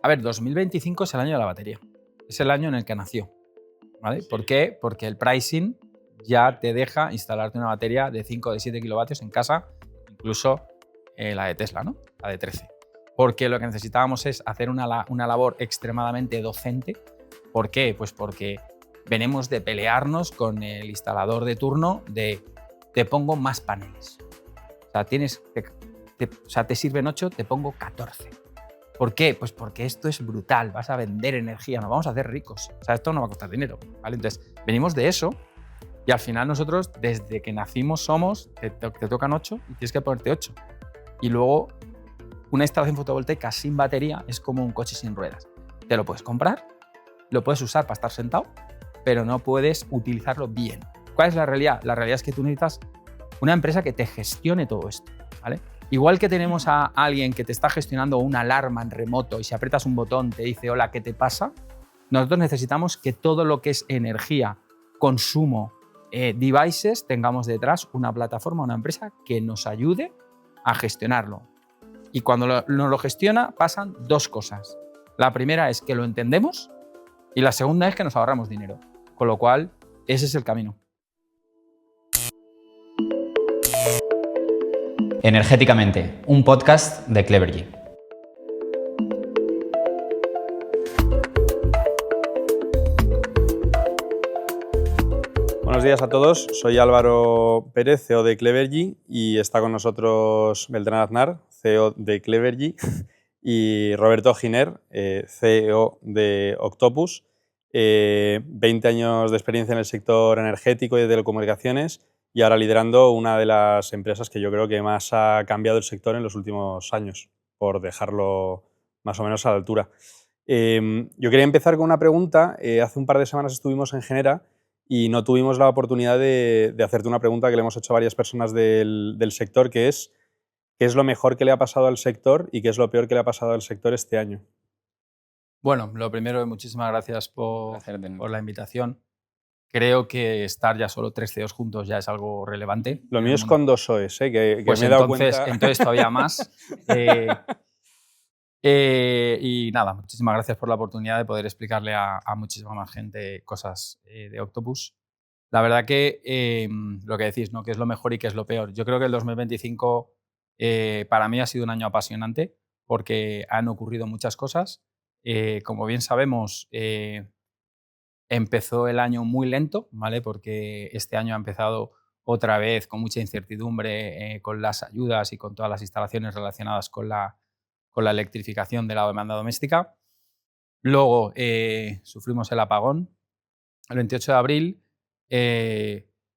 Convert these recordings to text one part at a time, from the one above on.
A ver, 2025 es el año de la batería. Es el año en el que nació. ¿Vale? ¿Por qué? Porque el pricing ya te deja instalarte una batería de 5 o de 7 kilovatios en casa, incluso la de Tesla, ¿no? La de 13. Porque lo que necesitábamos es hacer una labor extremadamente docente. ¿Por qué? Pues porque venimos de pelearnos con el instalador de turno de te pongo más paneles. O sea, te sirven 8, te pongo 14. ¿Por qué? Pues porque esto es brutal, vas a vender energía, nos vamos a hacer ricos. O sea, esto no va a costar dinero, ¿vale? Entonces, venimos de eso y al final nosotros, desde que nacimos, te tocan 8 y tienes que ponerte 8. Y luego, una instalación fotovoltaica sin batería es como un coche sin ruedas. Te lo puedes comprar, lo puedes usar para estar sentado, pero no puedes utilizarlo bien. ¿Cuál es la realidad? La realidad es que tú necesitas una empresa que te gestione todo esto, ¿vale? Igual que tenemos a alguien que te está gestionando una alarma en remoto y si aprietas un botón te dice hola, ¿qué te pasa? Nosotros necesitamos que todo lo que es energía, consumo, devices, tengamos detrás una plataforma, una empresa que nos ayude a gestionarlo. Y cuando nos lo gestiona pasan dos cosas. La primera es que lo entendemos y la segunda es que nos ahorramos dinero. Con lo cual, ese es el camino. Energéticamente, un podcast de Clevergy. Buenos días a todos, soy Álvaro Pérez, CEO de Clevergy, y está con nosotros Beltrán Aznar, CEO de Clevergy, y Roberto Giner, CEO de Octopus. 20 años de experiencia en el sector energético y de telecomunicaciones y ahora liderando una de las empresas que yo creo que más ha cambiado el sector en los últimos años, por dejarlo más o menos a la altura. Yo quería empezar con una pregunta. Hace un par de semanas estuvimos en Genera y no tuvimos la oportunidad de hacerte una pregunta que le hemos hecho a varias personas del sector, que es ¿qué es lo mejor que le ha pasado al sector y qué es lo peor que le ha pasado al sector este año? Bueno, lo primero, muchísimas gracias por la invitación. Creo que estar ya solo 3 CEOs juntos ya es algo relevante. Lo mío es con 2 OEs, que pues me he dado cuenta. Entonces todavía más. Y nada, muchísimas gracias por la oportunidad de poder explicarle a muchísima más gente cosas de Octopus. La verdad que lo que decís, ¿no? ¿Qué es lo mejor y qué es lo peor? Yo creo que el 2025 para mí ha sido un año apasionante porque han ocurrido muchas cosas. Como bien sabemos, empezó el año muy lento, ¿vale? Porque este año ha empezado otra vez con mucha incertidumbre con las ayudas y con todas las instalaciones relacionadas con la electrificación de la demanda doméstica. Luego sufrimos el apagón el 28 de abril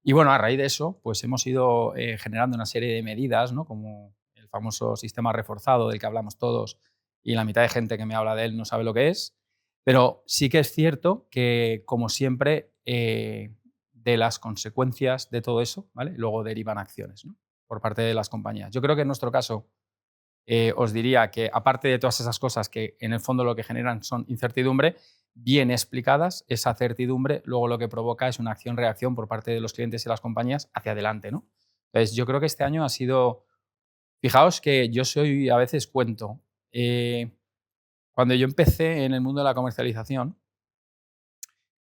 y bueno, a raíz de eso pues hemos ido generando una serie de medidas, ¿no? Como el famoso sistema reforzado del que hablamos todos y la mitad de gente que me habla de él no sabe lo que es. Pero sí que es cierto que, como siempre, de las consecuencias de todo eso, ¿vale? Luego derivan acciones, ¿no? Por parte de las compañías. Yo creo que en nuestro caso os diría que, aparte de todas esas cosas que en el fondo lo que generan son incertidumbre, bien explicadas, esa certidumbre luego lo que provoca es una acción-reacción por parte de los clientes y las compañías hacia adelante, ¿no? Entonces, yo creo que este año ha sido... Fijaos que yo soy, a veces cuento, cuando yo empecé en el mundo de la comercialización,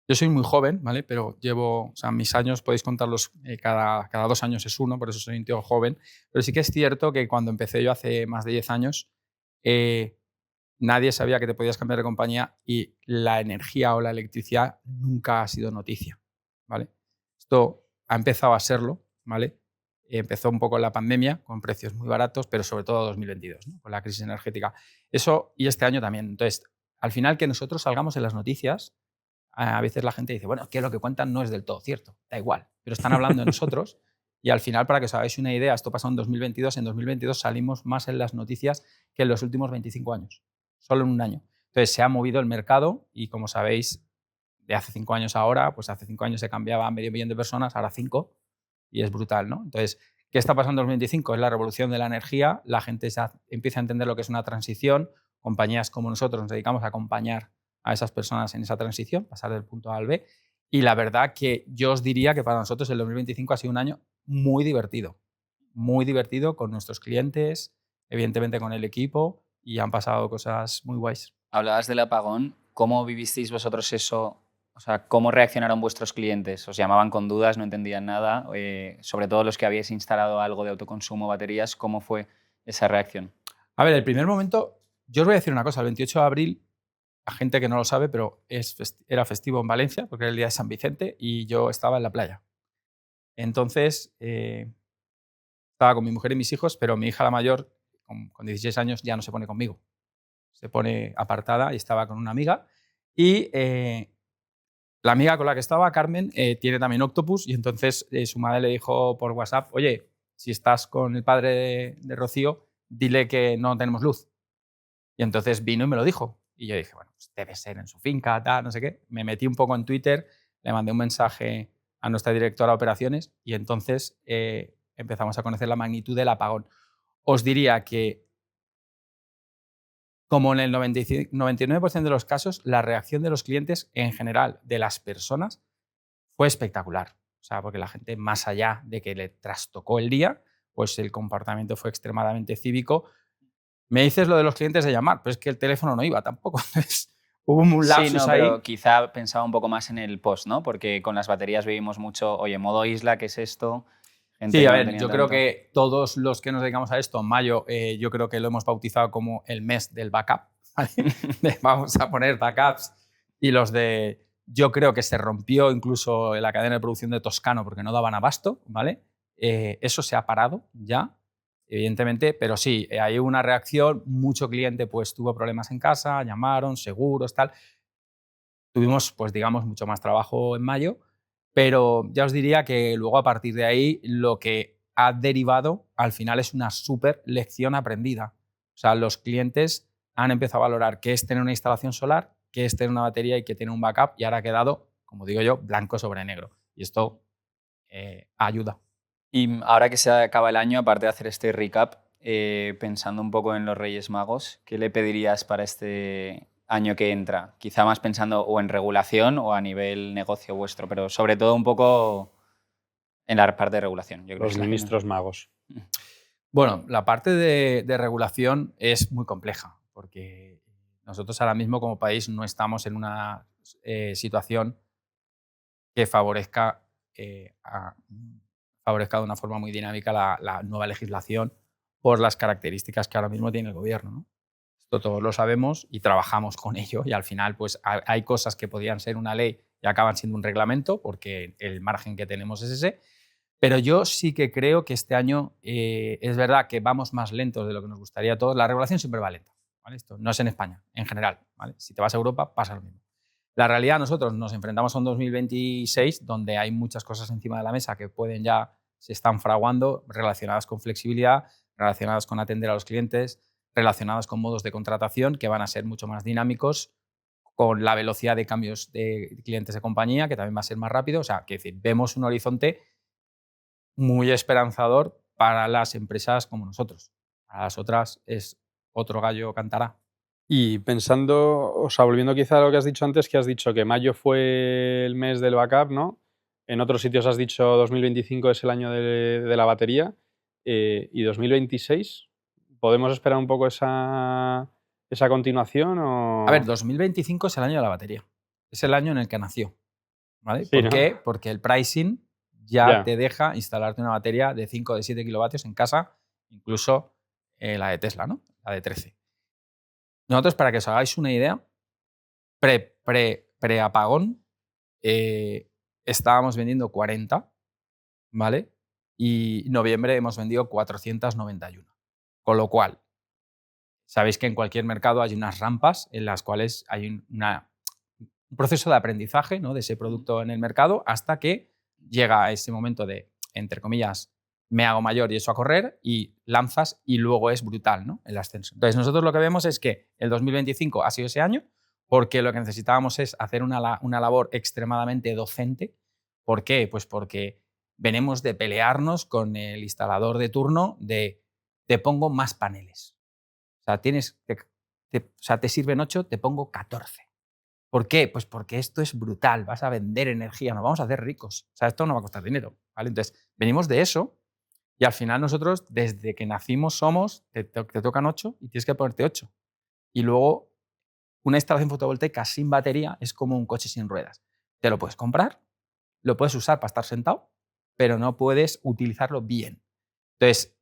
yo soy muy joven, ¿vale? Pero llevo, o sea, mis años podéis contarlos, cada 2 años es uno, por eso soy un tío joven. Pero sí que es cierto que cuando empecé yo hace más de 10 años, nadie sabía que te podías cambiar de compañía y la energía o la electricidad nunca ha sido noticia, ¿vale? Esto ha empezado a serlo, ¿vale? Empezó un poco en la pandemia, con precios muy baratos, pero sobre todo 2022, ¿no? Con la crisis energética. Eso, y este año también. Entonces, al final, que nosotros salgamos en las noticias, a veces la gente dice, bueno, que lo que cuentan no es del todo cierto, da igual, pero están hablando de nosotros y al final, para que os hagáis una idea, esto pasó en 2022, en 2022 salimos más en las noticias que en los últimos 25 años, solo en un año. Entonces se ha movido el mercado y, como sabéis, de hace 5 años a ahora, pues hace 5 años se cambiaba a medio millón de personas, ahora 5, y es brutal, ¿no? Entonces, ¿qué está pasando en 2025? Es la revolución de la energía, la gente empieza a entender lo que es una transición, compañías como nosotros nos dedicamos a acompañar a esas personas en esa transición, pasar del punto A al B, y la verdad que yo os diría que para nosotros el 2025 ha sido un año muy divertido con nuestros clientes, evidentemente con el equipo, y han pasado cosas muy guays. Hablabas del apagón. ¿Cómo vivisteis vosotros eso? O sea, ¿cómo reaccionaron vuestros clientes? ¿Os llamaban con dudas, no entendían nada? Sobre todo los que habíais instalado algo de autoconsumo, baterías, ¿cómo fue esa reacción? A ver, el primer momento, yo os voy a decir una cosa, el 28 de abril, a gente que no lo sabe, pero era festivo en Valencia, porque era el día de San Vicente, y yo estaba en la playa. Entonces, estaba con mi mujer y mis hijos, pero mi hija la mayor, con 16 años, ya no se pone conmigo. Se pone apartada y estaba con una amiga. Y la amiga con la que estaba, Carmen, tiene también Octopus, y entonces su madre le dijo por WhatsApp, oye, si estás con el padre de Rocío, dile que no tenemos luz. Y entonces vino y me lo dijo. Y yo dije, bueno, pues debe ser en su finca, tal, no sé qué. Me metí un poco en Twitter, le mandé un mensaje a nuestra directora de operaciones y entonces empezamos a conocer la magnitud del apagón. Os diría que, como en el 99% de los casos, la reacción de los clientes en general, de las personas, fue espectacular. O sea, porque la gente, más allá de que le trastocó el día, pues el comportamiento fue extremadamente cívico. Me dices lo de los clientes de llamar, pero es que el teléfono no iba tampoco. Entonces, hubo un Sí, lapsus no, ahí. pero quizá pensaba un poco más en el post, ¿no? Porque con las baterías vivimos mucho, oye, modo isla, ¿qué es esto? Gente Sí, que a no ver, tenía yo creo tanto. que todos los que nos dedicamos a esto, en mayo, yo creo que lo hemos bautizado como el mes del backup. ¿Vale? Vamos a poner backups y los de... Yo creo que se rompió incluso la cadena de producción de Toscano porque no daban abasto, ¿vale? Eso se ha parado ya, evidentemente, pero sí, hay una reacción. Mucho cliente pues tuvo problemas en casa, llamaron, seguros, tal. Tuvimos, pues digamos, mucho más trabajo en mayo, pero ya os diría que luego a partir de ahí lo que ha derivado al final es una súper lección aprendida. O sea, los clientes han empezado a valorar qué es tener una instalación solar, qué es tener una batería y qué tiene un backup, y ahora ha quedado, como digo yo, blanco sobre negro. Y esto ayuda. Y ahora que se acaba el año, aparte de hacer este recap, pensando un poco en los Reyes Magos, ¿qué le pedirías para este año que entra? Quizá más pensando o en regulación o a nivel negocio vuestro, pero sobre todo un poco en la parte de regulación. Yo creo que Los es la que ministros magos. Bueno, la parte de regulación es muy compleja, porque nosotros ahora mismo como país no estamos en una situación que favorezca de una forma muy dinámica la nueva legislación por las características que ahora mismo tiene el gobierno, ¿no? Esto todos lo sabemos y trabajamos con ello, y al final pues hay cosas que podían ser una ley y acaban siendo un reglamento porque el margen que tenemos es ese. Pero yo sí que creo que este año es verdad que vamos más lentos de lo que nos gustaría a todos. La regulación siempre va lenta, ¿vale? Esto no es en España, en general, ¿vale? Si te vas a Europa pasa lo mismo. La realidad, nosotros nos enfrentamos a un 2026 donde hay muchas cosas encima de la mesa que se están fraguando, relacionadas con flexibilidad, relacionadas con atender a los clientes, relacionadas con modos de contratación que van a ser mucho más dinámicos, con la velocidad de cambios de clientes de compañía, que también va a ser más rápido. O sea, que decir, vemos un horizonte muy esperanzador para las empresas como nosotros. Para las otras es otro gallo cantará. Y pensando, o sea, volviendo quizá a lo que has dicho antes, que has dicho que mayo fue el mes del backup, ¿no? En otros sitios has dicho 2025 es el año de la batería. ¿Y 2026? ¿Podemos esperar un poco esa continuación? A ver, O... 2025 es el año de la batería. Es el año en el que nació. ¿Vale? Sí, ¿Por ¿no? qué? Porque el pricing ya Ya. te deja instalarte una batería de 5 o de 7 kilovatios en casa, incluso la de Tesla, ¿no? La de 13. Nosotros, para que os hagáis una idea, pre-apagón, estábamos vendiendo 40, ¿vale? Y en noviembre hemos vendido 491. Con lo cual, sabéis que en cualquier mercado hay unas rampas en las cuales hay un proceso de aprendizaje, ¿no?, de ese producto en el mercado, hasta que llega a ese momento de, entre comillas, me hago mayor y eso a correr, y lanzas y luego es brutal, ¿no?, el ascenso. Entonces nosotros lo que vemos es que el 2025 ha sido ese año porque lo que necesitábamos es hacer una labor extremadamente docente. ¿Por qué? Pues porque venimos de pelearnos con el instalador de turno de te pongo más paneles. O sea, te sirven 8, te pongo 14. ¿Por qué? Pues porque esto es brutal, vas a vender energía, nos vamos a hacer ricos. O sea, esto no va a costar dinero, ¿vale? Entonces, venimos de eso y al final nosotros, desde que nacimos, te tocan 8 y tienes que ponerte 8. Y luego una instalación fotovoltaica sin batería es como un coche sin ruedas. Te lo puedes comprar, lo puedes usar para estar sentado, pero no puedes utilizarlo bien. Entonces,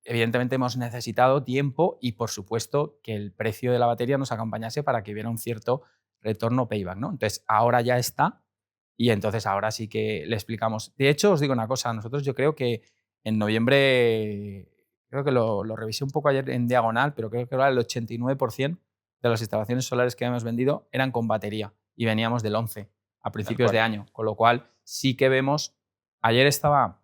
evidentemente hemos necesitado tiempo y, por supuesto, que el precio de la batería nos acompañase para que hubiera un cierto retorno payback, ¿no? Entonces, ahora ya está y entonces ahora sí que le explicamos. De hecho, os digo una cosa, nosotros yo creo que en noviembre, creo que lo revisé un poco ayer en diagonal, pero creo que ahora el 89% de las instalaciones solares que hemos vendido eran con batería y veníamos del 11 a principios de año, con lo cual sí que vemos, ayer estaba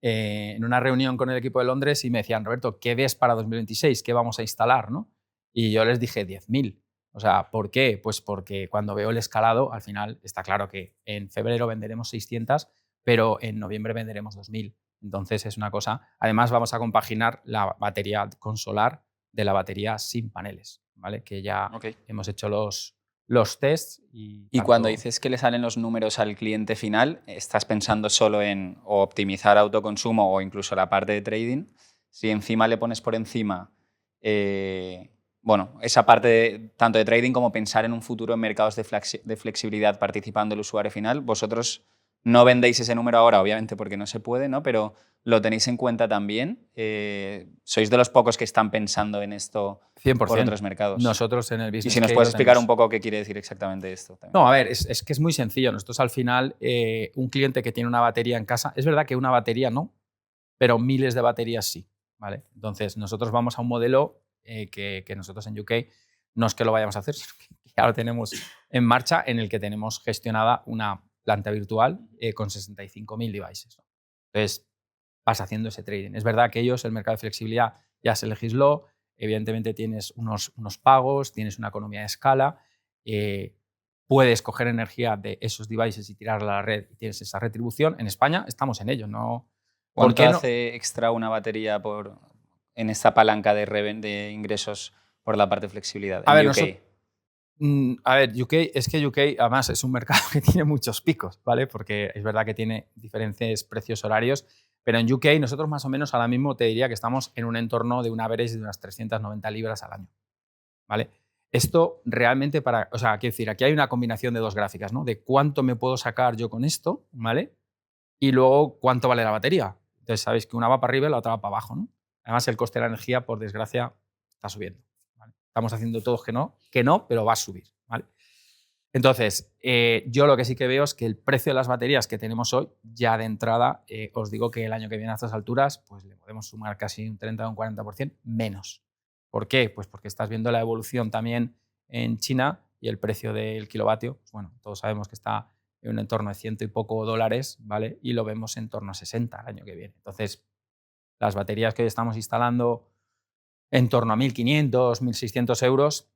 en una reunión con el equipo de Londres y me decían, Roberto, ¿qué ves para 2026? ¿Qué vamos a instalar? ¿No? Y yo les dije 10.000. O sea, ¿por qué? Pues porque cuando veo el escalado, al final está claro que en febrero venderemos 600, pero en noviembre venderemos 2.000. Entonces es una cosa. Además, vamos a compaginar la batería con solar de la batería sin paneles, ¿vale? Que ya hemos hecho los tests. Y cuando dices que le salen los números al cliente final, ¿estás pensando solo en o optimizar autoconsumo o incluso la parte de trading? Si encima le pones por encima esa parte tanto de trading como pensar en un futuro en mercados de flexibilidad participando el usuario final, vosotros no vendéis ese número ahora, obviamente, porque no se puede, ¿no? Pero ¿lo tenéis en cuenta también? ¿Sois de los pocos que están pensando en esto 100%. por otros mercados? Nosotros en el business. Y si nos puedes explicar un poco qué quiere decir exactamente esto también. No, a ver, es que es muy sencillo. Nosotros al final, un cliente que tiene una batería en casa, es verdad que una batería no, pero miles de baterías sí, ¿vale? Entonces nosotros vamos a un modelo que nosotros en UK no es que lo vayamos a hacer, sino que ya lo tenemos en marcha, en el que tenemos gestionada una planta virtual con 65.000 devices, ¿no? Entonces vas haciendo ese trading. Es verdad que el mercado de flexibilidad ya se legisló, evidentemente tienes unos pagos, tienes una economía de escala, puedes coger energía de esos devices y tirarla a la red y tienes esa retribución. En España estamos en ello, ¿no? ¿Cuánto hace extra una batería en esta palanca de ingresos por la parte de flexibilidad en UK? UK, es que UK además es un mercado que tiene muchos picos, ¿vale? Porque es verdad que tiene diferentes precios horarios, pero en UK nosotros más o menos ahora mismo te diría que estamos en un entorno de un average de unas 390 libras al año, ¿vale? Esto realmente quiero decir, aquí hay una combinación de dos gráficas, ¿no? De cuánto me puedo sacar yo con esto, ¿vale? Y luego cuánto vale la batería. Entonces sabéis que una va para arriba y la otra va para abajo, ¿no? Además el coste de la energía, por desgracia, está subiendo, ¿vale? Estamos haciendo todos que no, pero va a subir, ¿vale? Entonces, yo lo que sí que veo es que el precio de las baterías que tenemos hoy, ya de entrada, os digo que el año que viene a estas alturas, pues le podemos sumar casi un 30 o un 40% menos. ¿Por qué? Pues porque estás viendo la evolución también en China y el precio del kilovatio, pues bueno, todos sabemos que está en un entorno de $100 y poco, ¿vale? Y lo vemos en torno a 60 el año que viene. Entonces, las baterías que hoy estamos instalando en torno a 1.500, 1.600 euros,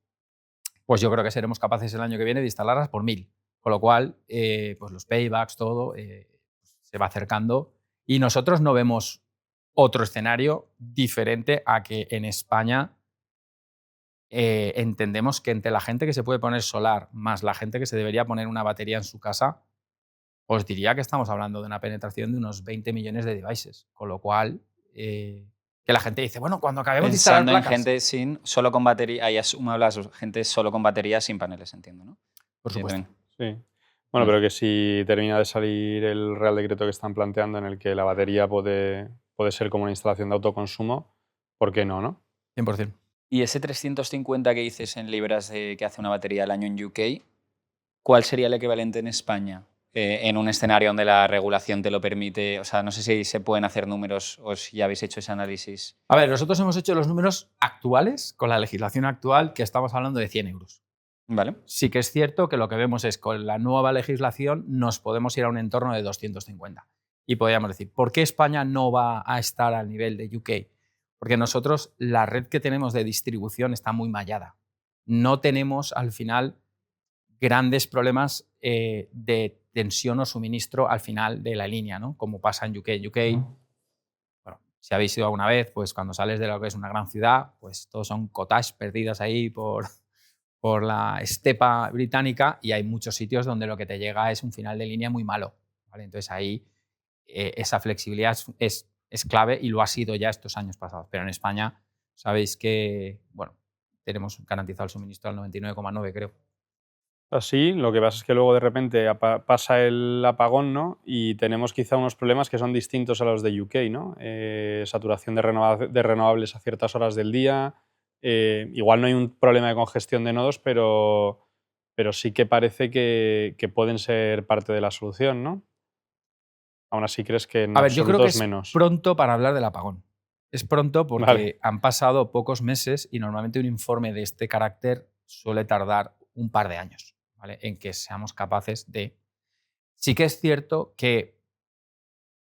pues yo creo que seremos capaces el año que viene de instalarlas por 1.000. Con lo cual, pues los paybacks, todo, se va acercando. Y nosotros no vemos otro escenario diferente a que en España entendemos que entre la gente que se puede poner solar más la gente que se debería poner una batería en su casa, os diría que estamos hablando de una penetración de unos 20 millones de devices. Con lo cual, que la gente dice, bueno, cuando acabemos de instalar placas... Pensando en gente solo con batería, ahí hablas gente solo con batería sin paneles, entiendo, ¿no? Por supuesto. Sí. Bueno, pero que si termina de salir el Real Decreto que están planteando en el que la batería puede ser como una instalación de autoconsumo, ¿por qué no, no? 100%. Y ese 350 que dices en libras que hace una batería al año en UK, ¿cuál sería el equivalente en España? En un escenario donde la regulación te lo permite. O sea, no sé si se pueden hacer números o si ya habéis hecho ese análisis. A ver, nosotros hemos hecho los números actuales, con la legislación actual, que estamos hablando de 100 euros. Vale. Sí que es cierto que lo que vemos es que con la nueva legislación nos podemos ir a un entorno de 250. Y podríamos decir, ¿por qué España no va a estar al nivel de UK? Porque nosotros, la red que tenemos de distribución está muy mallada. No tenemos, al final, grandes problemas de tensión o suministro al final de la línea, ¿no? Como pasa en UK. Bueno, si habéis ido alguna vez, pues cuando sales de lo que es una gran ciudad, pues todos son cottages perdidas ahí por la estepa británica y hay muchos sitios donde lo que te llega es un final de línea muy malo, ¿vale? Entonces ahí esa flexibilidad es clave y lo ha sido ya estos años pasados. Pero en España sabéis que, bueno, tenemos garantizado el suministro al 99,9, creo. Así, lo que pasa es que luego de repente pasa el apagón, ¿no? Y tenemos quizá unos problemas que son distintos a los de UK, ¿no? Saturación de renovables a ciertas horas del día. Igual no hay un problema de congestión de nodos, pero sí que parece que pueden ser parte de la solución, ¿no? Aún así crees que en A ver, yo creo absoluto que es es menos. pronto para hablar del apagón. Es pronto porque Vale. han pasado pocos meses y normalmente un informe de este carácter suele tardar un par de años, ¿vale? En que seamos capaces de... Sí que es cierto que,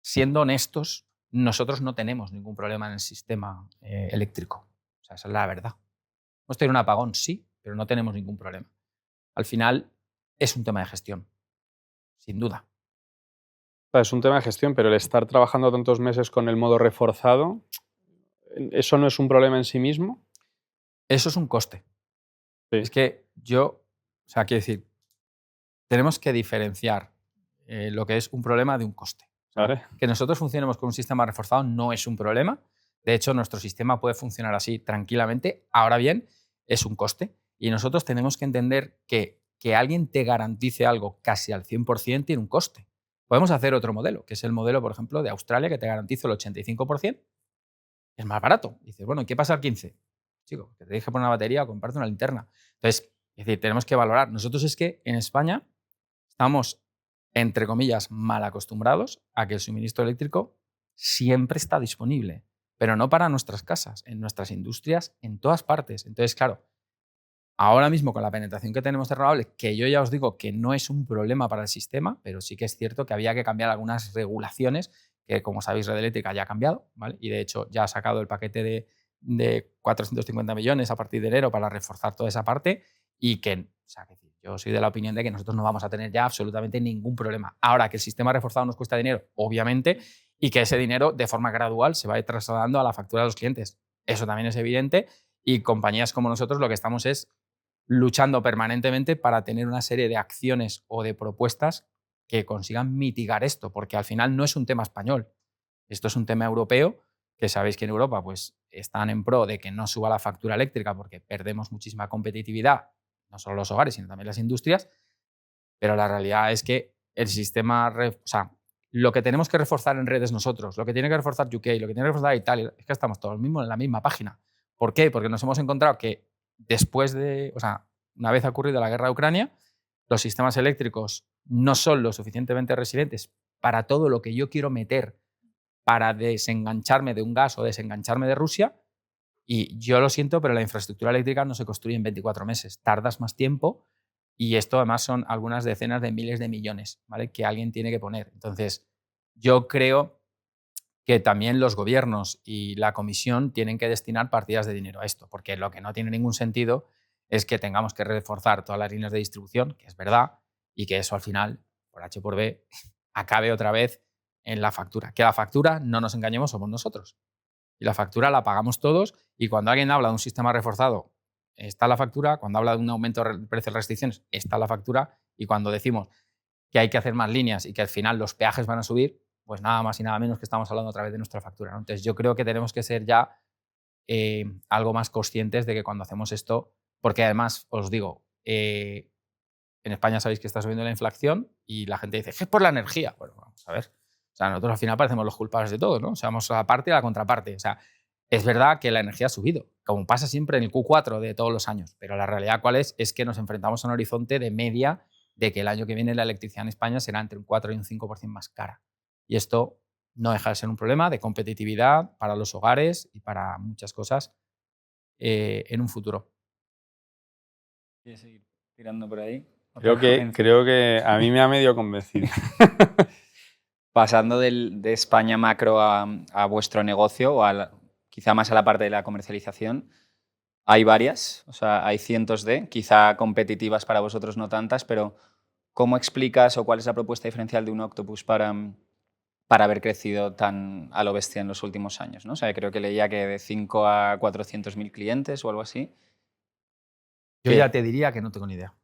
siendo honestos, nosotros no tenemos ningún problema en el sistema eléctrico. O sea, esa es la verdad. Hemos tenido un apagón, sí, pero no tenemos ningún problema. Al final es un tema de gestión, sin duda. O sea, es un tema de gestión, pero el estar trabajando tantos meses con el modo reforzado, ¿eso no es un problema en sí mismo? Eso es un coste. Sí. Es que quiero decir, tenemos que diferenciar lo que es un problema de un coste. O sea, Vale. que nosotros funcionemos con un sistema reforzado no es un problema. De hecho, nuestro sistema puede funcionar así tranquilamente. Ahora bien, es un coste. Y nosotros tenemos que entender que alguien te garantice algo casi al 100% tiene un coste. Podemos hacer otro modelo, que es el modelo, por ejemplo, de Australia, que te garantiza el 85%. Es más barato. Y dices, bueno, ¿y qué pasa al 15%? Chico, que te deje poner una batería o comprarte una linterna. Entonces, es decir, tenemos que valorar. Nosotros es que en España estamos, entre comillas, mal acostumbrados a que el suministro eléctrico siempre está disponible, pero no para nuestras casas, en nuestras industrias, en todas partes. Entonces, claro, ahora mismo con la penetración que tenemos de renovables, que yo ya os digo que no es un problema para el sistema, pero sí que es cierto que había que cambiar algunas regulaciones que, como sabéis, Red Eléctrica ya ha cambiado, ¿vale? Y de hecho ya ha sacado el paquete de 450 millones a partir de enero para reforzar toda esa parte y que, o sea, yo soy de la opinión de que nosotros no vamos a tener ya absolutamente ningún problema. Ahora, que el sistema reforzado nos cuesta dinero, obviamente, y que ese dinero de forma gradual se va a ir trasladando a la factura de los clientes. Eso también es evidente y compañías como nosotros lo que estamos es luchando permanentemente para tener una serie de acciones o de propuestas que consigan mitigar esto, porque al final no es un tema español, esto es un tema europeo, que sabéis que en Europa pues, están en pro de que no suba la factura eléctrica porque perdemos muchísima competitividad, no solo los hogares, sino también las industrias, pero la realidad es que el sistema, o sea, lo que tenemos que reforzar en redes nosotros, lo que tiene que reforzar UK, lo que tiene que reforzar Italia, es que estamos todos mismos en la misma página. ¿Por qué? Porque nos hemos encontrado que después de, o sea, una vez ha ocurrido la guerra de Ucrania, los sistemas eléctricos no son lo suficientemente resilientes para todo lo que yo quiero meter para desengancharme de un gas o desengancharme de Rusia. Y yo lo siento, pero la infraestructura eléctrica no se construye en 24 meses. Tardas más tiempo y esto además son algunas decenas de miles de millones, ¿vale? Que alguien tiene que poner. Entonces, yo creo que también los gobiernos y la comisión tienen que destinar partidas de dinero a esto, porque lo que no tiene ningún sentido es que tengamos que reforzar todas las líneas de distribución, que es verdad, y que eso al final, por H por B, acabe otra vez en la factura. Que la factura, no nos engañemos, somos nosotros. Y la factura la pagamos todos y cuando alguien habla de un sistema reforzado, está la factura. Cuando habla de un aumento de precios de restricciones, está la factura. Y cuando decimos que hay que hacer más líneas y que al final los peajes van a subir, pues nada más y nada menos que estamos hablando a través de nuestra factura, ¿no? Entonces yo creo que tenemos que ser ya algo más conscientes de que cuando hacemos esto, porque además os digo, en España sabéis que está subiendo la inflación y la gente dice, ¿qué es por la energía? Bueno, vamos a ver. O sea, nosotros al final parecemos los culpables de todo, ¿no? O sea, vamos a la parte y a la contraparte. O sea, es verdad que la energía ha subido, como pasa siempre en el Q4 de todos los años, pero la realidad cuál es que nos enfrentamos a un horizonte de media de que el año que viene la electricidad en España será entre un 4 y un 5% más cara. Y esto no deja de ser un problema de competitividad para los hogares y para muchas cosas en un futuro. ¿Quieres seguir tirando por ahí? Creo que a mí me ha medio convencido. Pasando de España macro a vuestro negocio, o quizá más a la parte de la comercialización, hay varias, o sea, hay cientos quizá competitivas para vosotros no tantas, pero ¿cómo explicas o cuál es la propuesta diferencial de un Octopus para haber crecido tan a lo bestia en los últimos años, ¿no? O sea, creo que leía que de 5 a 400.000 clientes o algo así. Yo ya te diría que no tengo ni idea.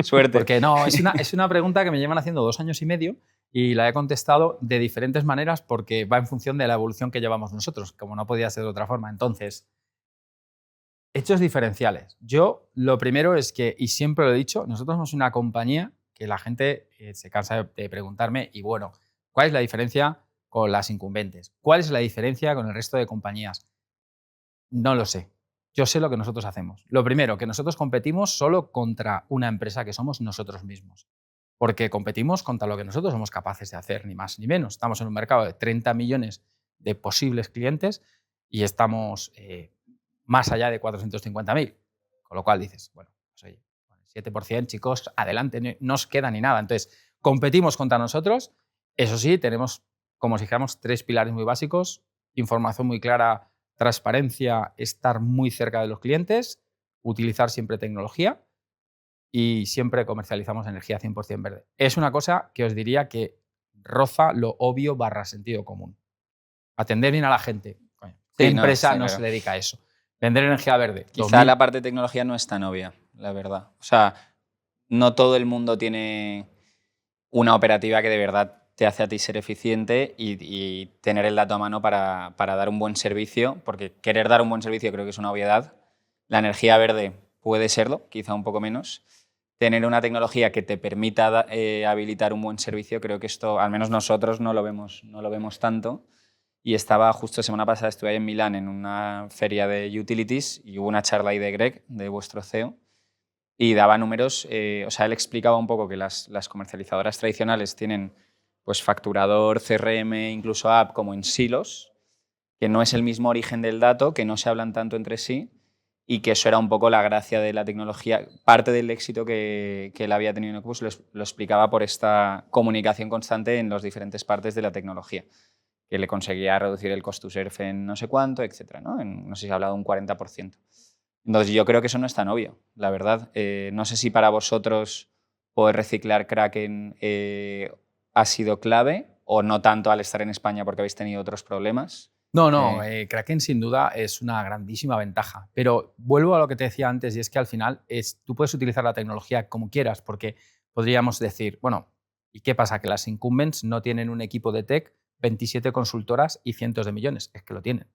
Suerte. Porque no, es una pregunta que me llevan haciendo 2 años y medio y la he contestado de diferentes maneras porque va en función de la evolución que llevamos nosotros, como no podía ser de otra forma. Entonces, Hechos diferenciales. Yo lo primero es que, y siempre lo he dicho, nosotros somos una compañía que la gente se cansa de preguntarme, y bueno, ¿cuál es la diferencia con las incumbentes? ¿Cuál es la diferencia con el resto de compañías? No lo sé. Yo sé lo que nosotros hacemos. Lo primero, que nosotros competimos solo contra una empresa que somos nosotros mismos. Porque competimos contra lo que nosotros somos capaces de hacer, ni más ni menos. Estamos en un mercado de 30 millones de posibles clientes y estamos más allá de 450.000. Con lo cual dices, bueno, pues oye, 7%, chicos, adelante, no os queda ni nada. Entonces, competimos contra nosotros. Eso sí, tenemos, como si dijéramos, 3 pilares muy básicos: información muy clara, transparencia, estar muy cerca de los clientes, utilizar siempre tecnología, y siempre comercializamos energía 100% verde. Es una cosa que os diría que roza lo obvio / sentido común. Atender bien a la gente. Coño, ¿qué Sí, no, empresa está no claro. se dedica a eso? Vender energía verde. Quizá la parte de tecnología no es tan obvia, la verdad. O sea, no todo el mundo tiene una operativa que de verdad te hace a ti ser eficiente y tener el dato a mano para dar un buen servicio, porque querer dar un buen servicio creo que es una obviedad. La energía verde puede serlo, quizá un poco menos. Tener una tecnología que te permita habilitar un buen servicio, creo que esto, al menos nosotros, no lo vemos tanto. Y estaba justo semana pasada, estuve ahí en Milán en una feria de utilities y hubo una charla ahí de Greg, de vuestro CEO, y daba números. O sea, él explicaba un poco que las comercializadoras tradicionales tienen pues facturador, CRM, incluso app, como en silos, que no es el mismo origen del dato, que no se hablan tanto entre sí, y que eso era un poco la gracia de la tecnología. Parte del éxito que él había tenido en Ocupus lo explicaba por esta comunicación constante en las diferentes partes de la tecnología, que le conseguía reducir el cost to serve en no sé cuánto, etcétera, ¿no? No sé si se ha hablado de un 40%. Entonces, yo creo que eso no es tan obvio, la verdad. No sé si para vosotros poder reciclar Kraken ha sido clave o no tanto al estar en España porque habéis tenido otros problemas. No, Kraken sin duda es una grandísima ventaja. Pero vuelvo a lo que te decía antes, y es que al final tú puedes utilizar la tecnología como quieras, porque podríamos decir, bueno, ¿y qué pasa? Que las incumbents no tienen un equipo de tech, 27 consultoras y cientos de millones. Es que lo tienen.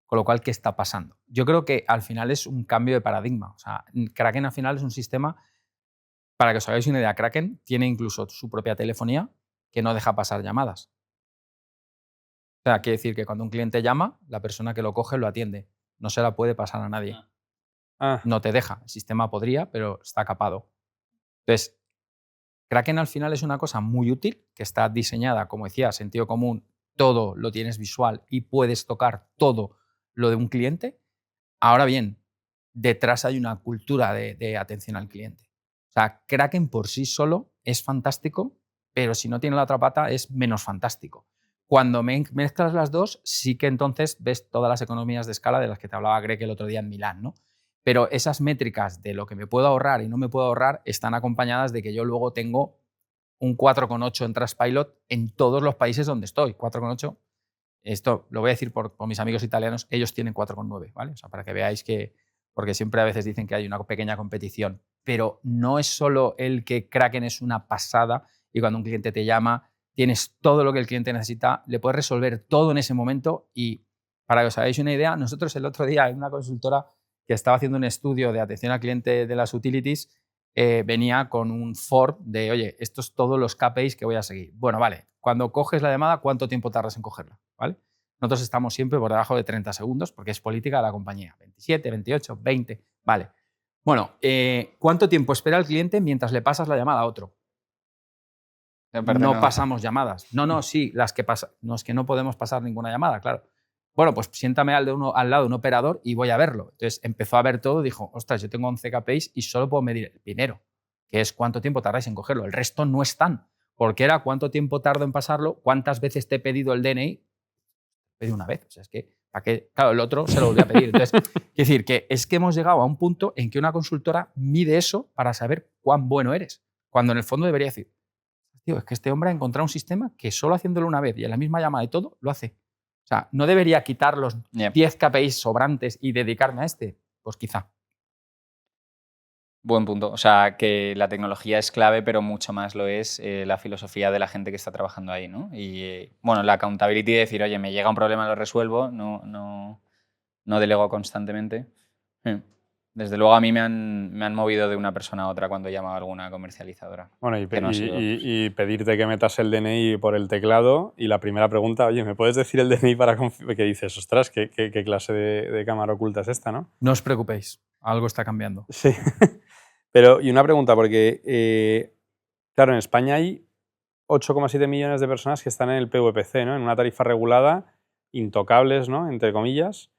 Con lo cual, ¿qué está pasando? Yo creo que al final es un cambio de paradigma. O sea, Kraken al final es un sistema, para que os hagáis una idea, Kraken tiene incluso su propia telefonía que no deja pasar llamadas. O sea, quiere decir que cuando un cliente llama, la persona que lo coge lo atiende. No se la puede pasar a nadie. Ah, No te deja. El sistema podría, pero está capado. Entonces, Kraken al final es una cosa muy útil, que está diseñada, como decía, sentido común, todo lo tienes visual y puedes tocar todo lo de un cliente. Ahora bien, detrás hay una cultura de atención al cliente. O sea, Kraken por sí solo es fantástico, pero si no tiene la otra pata es menos fantástico. Cuando mezclas las dos, sí que entonces ves todas las economías de escala de las que te hablaba Greg el otro día en Milán, ¿no? Pero esas métricas de lo que me puedo ahorrar y no me puedo ahorrar están acompañadas de que yo luego tengo un 4,8 en Trustpilot en todos los países donde estoy. 4,8. Esto lo voy a decir por mis amigos italianos, ellos tienen 4,9, ¿vale? O sea, para que veáis que, porque siempre a veces dicen que hay una pequeña competición, pero no es solo el que Kraken es una pasada y cuando un cliente te llama tienes todo lo que el cliente necesita, le puedes resolver todo en ese momento. Y para que os hagáis una idea, nosotros el otro día en una consultora que estaba haciendo un estudio de atención al cliente de las utilities, venía con un form de, oye, estos todos los KPIs que voy a seguir. Bueno, vale, cuando coges la llamada, ¿cuánto tiempo tardas en cogerla? ¿Vale? Nosotros estamos siempre por debajo de 30 segundos porque es política de la compañía. 27, 28, 20, vale. Bueno, ¿cuánto tiempo espera el cliente mientras le pasas la llamada a otro? No pasamos llamadas. No, sí, las que pasan. No, es que no podemos pasar ninguna llamada, claro. Bueno, pues siéntame al lado de un operador y voy a verlo. Entonces empezó a ver todo y dijo, ostras, yo tengo 11 KPIs y solo puedo medir el primero, que es cuánto tiempo tardáis en cogerlo. El resto no están, porque era cuánto tiempo tardo en pasarlo, cuántas veces te he pedido el DNI. Pedí una vez. O sea, es que, ¿para qué? Claro, el otro se lo volvió a pedir. Entonces, quiero decir que es que hemos llegado a un punto en que una consultora mide eso para saber cuán bueno eres, cuando en el fondo debería decir, tío, es que este hombre ha encontrado un sistema que solo haciéndolo una vez y en la misma llamada y todo, lo hace. O sea, ¿no debería quitar los 10 KPIs sobrantes y dedicarme a este? Pues quizá. Buen punto. O sea, que la tecnología es clave, pero mucho más lo es la filosofía de la gente que está trabajando ahí, ¿no? Y, bueno, la accountability de decir, oye, me llega un problema, lo resuelvo, no delego constantemente. Desde luego a mí me han movido de una persona a otra cuando he llamado a alguna comercializadora. Bueno, y, Que no ha sido- y pedirte que metas el DNI por el teclado y la primera pregunta, oye, ¿me puedes decir el DNI para que dices, ostras, qué clase de cámara oculta es esta, ¿no? No os preocupéis, algo está cambiando. Sí. Pero, y una pregunta, porque, claro, en España hay 8,7 millones de personas que están en el PVPC, ¿no? En una tarifa regulada, intocables, ¿no? Entre comillas.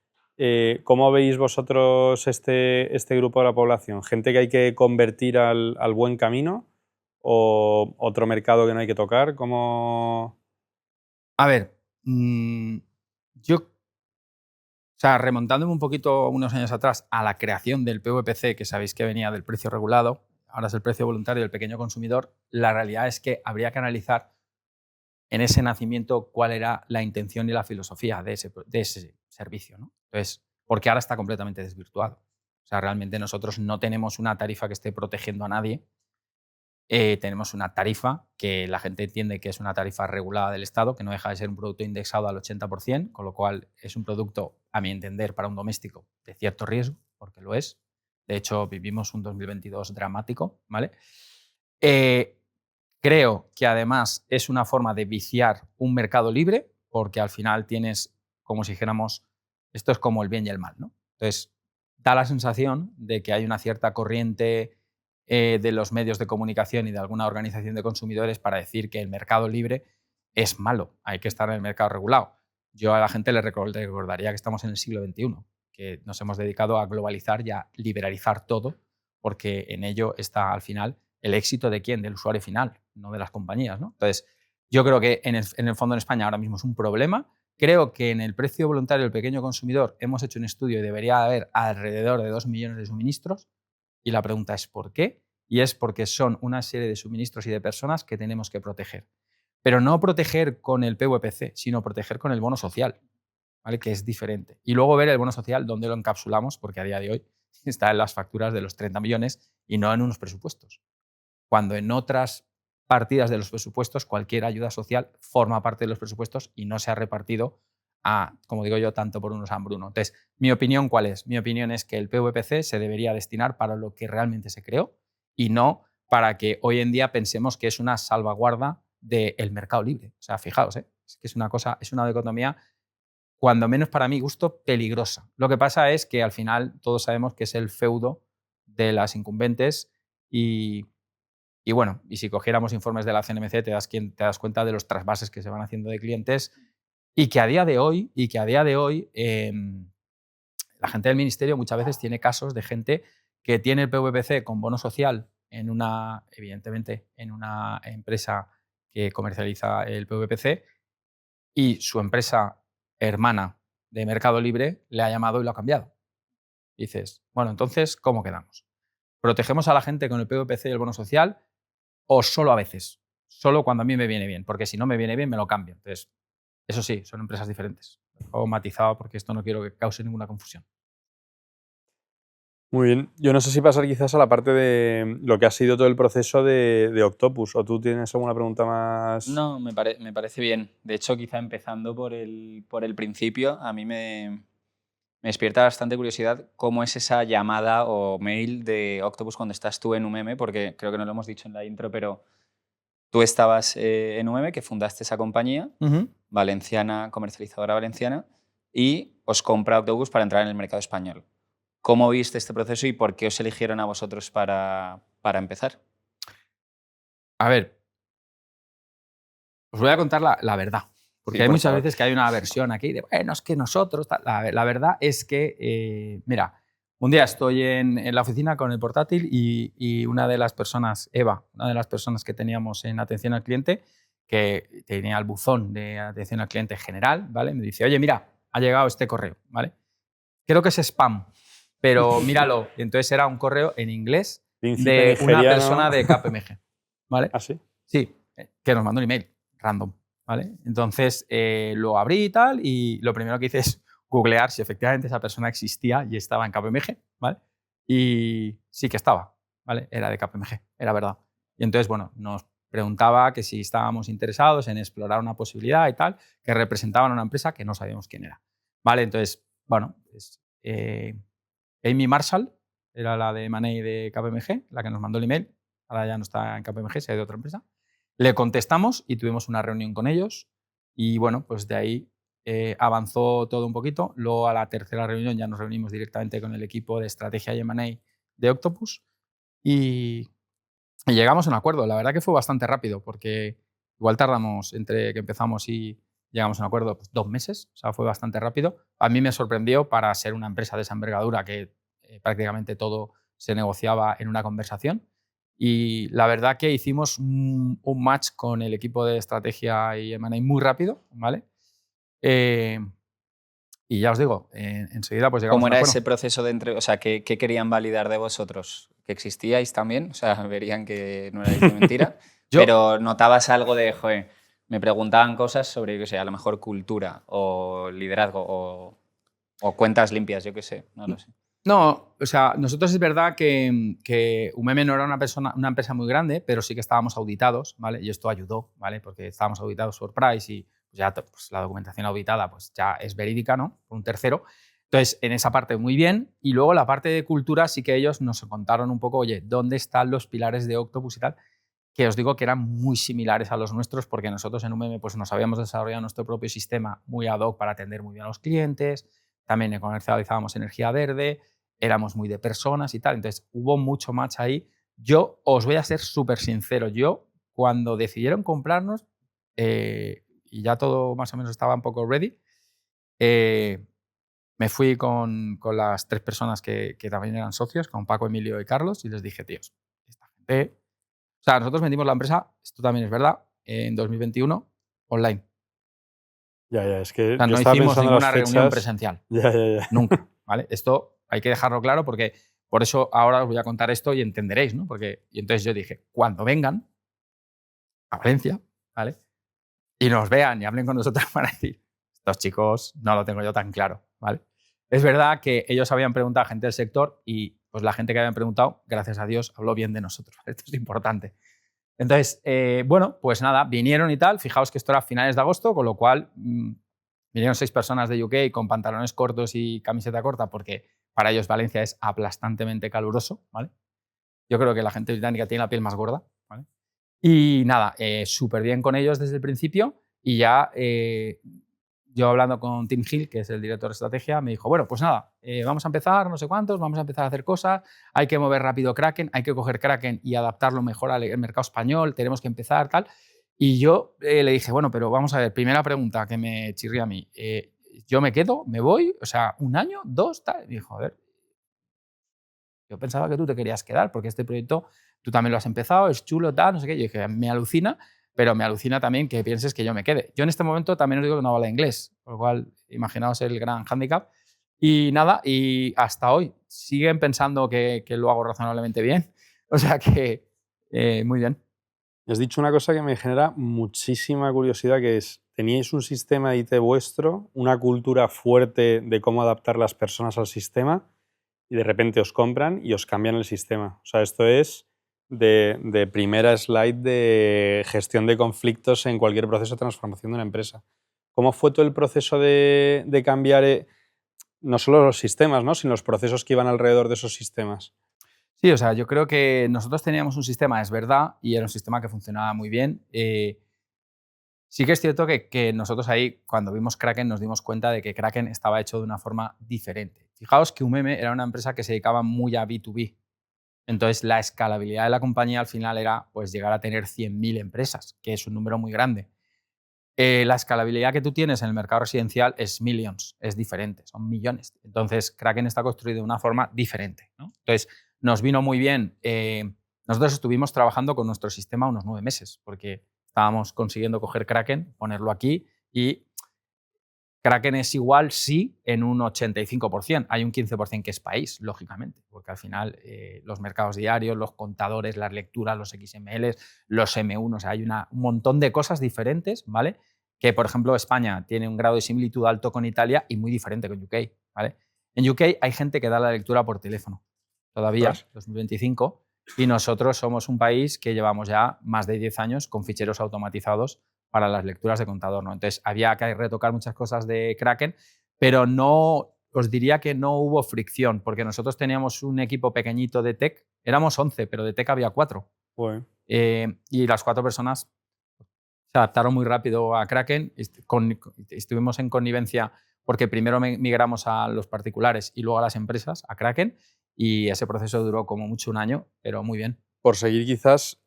¿Cómo veis vosotros este grupo de la población? ¿Gente que hay que convertir al buen camino o otro mercado que no hay que tocar? ¿Cómo...? A ver, yo, o sea, remontándome un poquito unos años atrás a la creación del PVPC, que sabéis que venía del precio regulado, ahora es el precio voluntario del pequeño consumidor, la realidad es que habría que analizar en ese nacimiento cuál era la intención y la filosofía de ese servicio, ¿no? Entonces, porque ahora está completamente desvirtuado. O sea, realmente nosotros no tenemos una tarifa que esté protegiendo a nadie. Tenemos una tarifa que la gente entiende que es una tarifa regulada del Estado, que no deja de ser un producto indexado al 80%, con lo cual es un producto, a mi entender, para un doméstico de cierto riesgo, porque lo es. De hecho, vivimos un 2022 dramático, ¿vale? Creo que además es una forma de viciar un mercado libre, porque al final tienes, como si dijéramos, esto es como el bien y el mal, ¿no? Entonces, da la sensación de que hay una cierta corriente de los medios de comunicación y de alguna organización de consumidores para decir que el mercado libre es malo, hay que estar en el mercado regulado. Yo a la gente le recordaría que estamos en el siglo XXI, que nos hemos dedicado a globalizar y a liberalizar todo, porque en ello está al final el éxito de quién, del usuario final, no de las compañías, ¿no? Entonces, yo creo que en el fondo en España ahora mismo es un problema. Creo que en el precio voluntario del pequeño consumidor hemos hecho un estudio y debería haber alrededor de 2 millones de suministros. Y la pregunta es ¿por qué? Y es porque son una serie de suministros y de personas que tenemos que proteger. Pero no proteger con el PVPC, sino proteger con el bono social, ¿vale? Que es diferente. Y luego ver el bono social dónde lo encapsulamos, porque a día de hoy está en las facturas de los 30 millones y no en unos presupuestos. Cuando en otras partidas de los presupuestos cualquier ayuda social forma parte de los presupuestos y no se ha repartido como digo yo, tanto por unos hambruno. Entonces, ¿mi opinión cuál es? Mi opinión es que el PVPC se debería destinar para lo que realmente se creó y no para que hoy en día pensemos que es una salvaguarda del mercado libre. O sea, fijaos, es que es una cosa, es una dicotomía, cuando menos para mi gusto, peligrosa. Lo que pasa es que al final todos sabemos que es el feudo de las incumbentes y bueno, y si cogiéramos informes de la CNMC te das cuenta de los trasvases que se van haciendo de clientes y que a día de hoy, la gente del ministerio muchas veces tiene casos de gente que tiene el PVPC con bono social evidentemente, en una empresa que comercializa el PVPC y su empresa hermana de Mercado Libre le ha llamado y lo ha cambiado. Y dices, bueno, entonces, ¿cómo quedamos? ¿Protegemos a la gente con el PVPC y el bono social o solo a veces? Solo cuando a mí me viene bien, porque si no me viene bien me lo cambio. Entonces, eso sí, son empresas diferentes. Lo dejo matizado porque esto no quiero que cause ninguna confusión. Muy bien. Yo no sé si pasar quizás a la parte de lo que ha sido todo el proceso de Octopus, o tú tienes alguna pregunta más. No, me parece bien. De hecho, quizá empezando por el principio, a mí me despierta bastante curiosidad cómo es esa llamada o mail de Octopus cuando estás tú en UMM, porque creo que no lo hemos dicho en la intro, pero tú estabas en UMM, que fundaste esa compañía valenciana, comercializadora valenciana, y os compra Octopus para entrar en el mercado español. ¿Cómo viste este proceso y por qué os eligieron a vosotros para empezar? A ver, os voy a contar la verdad. Porque Sí, hay por muchas favor. veces que hay una versión aquí de, bueno, es que nosotros... La verdad es que, mira, un día estoy en la oficina con el portátil y una de las personas, Eva, una de las personas que teníamos en atención al cliente, que tenía el buzón de atención al cliente general, ¿vale? Me dice, oye, mira, ha llegado este correo, ¿vale? Creo que es spam, pero míralo. Y entonces era un correo en inglés Príncipe de una nigeriano. persona de KPMG, ¿vale? ¿Ah, sí? Sí, que nos mandó un email random, ¿vale? Entonces lo abrí y tal, y lo primero que hice es googlear si efectivamente esa persona existía y estaba en KPMG, ¿vale? Y sí que estaba, ¿vale? Era de KPMG, era verdad. Y entonces, bueno, nos preguntaba que si estábamos interesados en explorar una posibilidad y tal, que representaban a una empresa que no sabíamos quién era, ¿vale? Entonces, bueno, pues, Amy Marshall era la de M&A de KPMG, la que nos mandó el email. Ahora ya no está en KPMG, se ha ido a otra empresa. Le contestamos y tuvimos una reunión con ellos y bueno, pues de ahí avanzó todo un poquito. Luego a la tercera reunión ya nos reunimos directamente con el equipo de estrategia y M&A de Octopus y llegamos a un acuerdo. La verdad que fue bastante rápido porque igual tardamos entre que empezamos y llegamos a un acuerdo 2 meses, o sea, fue bastante rápido. A mí me sorprendió para ser una empresa de esa envergadura que prácticamente todo se negociaba en una conversación. Y la verdad que hicimos un match con el equipo de estrategia y M&A muy rápido, ¿vale? Y ya os digo, enseguida pues llegamos ¿Cómo a un era acuerdo. ese proceso de o sea, ¿qué querían validar de vosotros? ¿Que existíais también? O sea, verían que no erais de mentira. Pero notabas algo de, joder, me preguntaban cosas sobre, yo qué sé, a lo mejor cultura o liderazgo o cuentas limpias, yo qué sé, no lo sé. No, o sea, nosotros es verdad que UMM no era una empresa muy grande, pero sí que estábamos auditados, ¿vale? Y esto ayudó, ¿vale? Porque estábamos auditados por Price y pues ya pues, la documentación auditada pues ya es verídica, ¿no? Por un tercero. Entonces, en esa parte muy bien. Y luego la parte de cultura sí que ellos nos contaron un poco, oye, ¿dónde están los pilares de Octopus y tal? Que os digo que eran muy similares a los nuestros porque nosotros en UMM pues, nos habíamos desarrollado nuestro propio sistema muy ad hoc para atender muy bien a los clientes, también comercializábamos energía verde, éramos muy de personas y tal, entonces hubo mucho match ahí. Yo os voy a ser súper sincero, yo cuando decidieron comprarnos y ya todo más o menos estaba un poco ready, me fui con las 3 personas que también eran socios, con Paco, Emilio y Carlos, y les dije, tíos, esta gente... O sea, nosotros vendimos la empresa, esto también es verdad, en 2021, online. Ya, es que O sea, yo no estaba hicimos pensando en las ninguna reunión fechas. presencial. Ya. Nunca, ¿vale? Esto hay que dejarlo claro porque por eso ahora os voy a contar esto y entenderéis, ¿no? Y entonces yo dije, cuando vengan a Valencia, ¿vale? Y nos vean y hablen con nosotros para decir, estos chicos no lo tengo yo tan claro, ¿vale? Es verdad que ellos habían preguntado a gente del sector y pues la gente que habían preguntado, gracias a Dios, habló bien de nosotros. Esto es importante. Entonces, bueno, pues nada, vinieron y tal. Fijaos que esto era a finales de agosto, con lo cual vinieron 6 personas de UK con pantalones cortos y camiseta corta porque para ellos Valencia es aplastantemente caluroso, ¿vale? Yo creo que la gente británica tiene la piel más gorda, ¿vale? Y nada, súper bien con ellos desde el principio y ya yo hablando con Tim Hill, que es el director de estrategia, me dijo, bueno, pues nada, vamos a empezar, no sé cuántos, vamos a empezar a hacer cosas, hay que mover rápido Kraken, hay que coger Kraken y adaptarlo mejor al mercado español, tenemos que empezar, tal. Y yo le dije, bueno, pero vamos a ver, primera pregunta que me chirría a mí, ¿yo me quedo, me voy? O sea, ¿1 año, 2, tal? Y dijo, a ver, yo pensaba que tú te querías quedar porque este proyecto tú también lo has empezado, es chulo, tal, no sé qué. Yo dije, me alucina, pero me alucina también que pienses que yo me quede. Yo en este momento también os digo que no hablo inglés, por lo cual imaginaos el gran hándicap. Y nada, y hasta hoy siguen pensando que lo hago razonablemente bien. O sea que muy bien. Has dicho una cosa que me genera muchísima curiosidad, que es, teníais un sistema de IT vuestro, una cultura fuerte de cómo adaptar las personas al sistema, y de repente os compran y os cambian el sistema. O sea, esto es de primera slide de gestión de conflictos en cualquier proceso de transformación de una empresa. ¿Cómo fue todo el proceso de cambiar no solo los sistemas, ¿no?, sino los procesos que iban alrededor de esos sistemas? Sí, o sea, yo creo que nosotros teníamos un sistema, es verdad, y era un sistema que funcionaba muy bien. Sí que es cierto que nosotros ahí, cuando vimos Kraken, nos dimos cuenta de que Kraken estaba hecho de una forma diferente. Fijaos que UMM era una empresa que se dedicaba muy a B2B. Entonces, la escalabilidad de la compañía al final era pues, llegar a tener 100.000 empresas, que es un número muy grande. La escalabilidad que tú tienes en el mercado residencial es millions, es diferente, son millones. Entonces, Kraken está construido de una forma diferente, ¿no? Entonces, nos vino muy bien. Nosotros estuvimos trabajando con nuestro sistema unos 9 meses, porque estábamos consiguiendo coger Kraken, ponerlo aquí y Kraken es igual, sí, en un 85%. Hay un 15% que es país, lógicamente, porque al final los mercados diarios, los contadores, las lecturas, los XML, los M1, o sea, hay un montón de cosas diferentes, ¿vale? Que, por ejemplo, España tiene un grado de similitud alto con Italia y muy diferente con UK, ¿vale? En UK hay gente que da la lectura por teléfono, todavía, 2025, y nosotros somos un país que llevamos ya más de 10 años con ficheros automatizados para las lecturas de contador, ¿no? Entonces, había que retocar muchas cosas de Kraken, pero no os diría que no hubo fricción, porque nosotros teníamos un equipo pequeñito de tech, éramos 11, pero de tech había 4. Joder. Y las 4 personas se adaptaron muy rápido a Kraken. Estuvimos en connivencia porque primero migramos a los particulares y luego a las empresas, a Kraken, y ese proceso duró como mucho un año, pero muy bien. Por seguir quizás,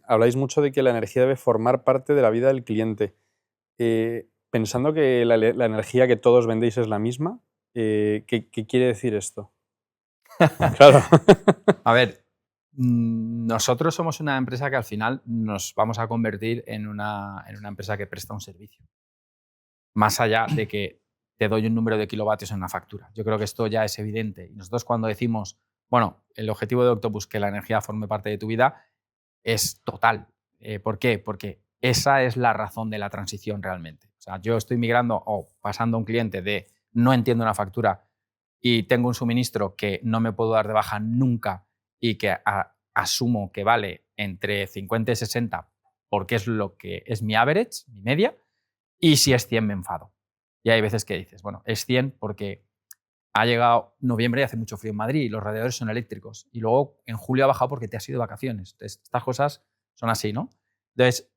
habláis mucho de que la energía debe formar parte de la vida del cliente. Pensando que la energía que todos vendéis es la misma, ¿qué quiere decir esto? Claro. A ver, nosotros somos una empresa que al final nos vamos a convertir en una empresa que presta un servicio. Más allá de que te doy un número de kilovatios en una factura. Yo creo que esto ya es evidente. Y nosotros cuando decimos, bueno, el objetivo de Octopus, que la energía forme parte de tu vida, es total. ¿Por qué? Porque esa es la razón de la transición realmente. O sea, yo estoy migrando o pasando a un cliente de no entiendo una factura y tengo un suministro que no me puedo dar de baja nunca y que asumo que vale entre 50 y 60 porque es lo que es mi average, mi media, y si es 100 me enfado. Y hay veces que dices, bueno, es 100 porque ha llegado noviembre y hace mucho frío en Madrid y los radiadores son eléctricos. Y luego en julio ha bajado porque te has ido de vacaciones. Entonces, estas cosas son así, ¿no? Entonces,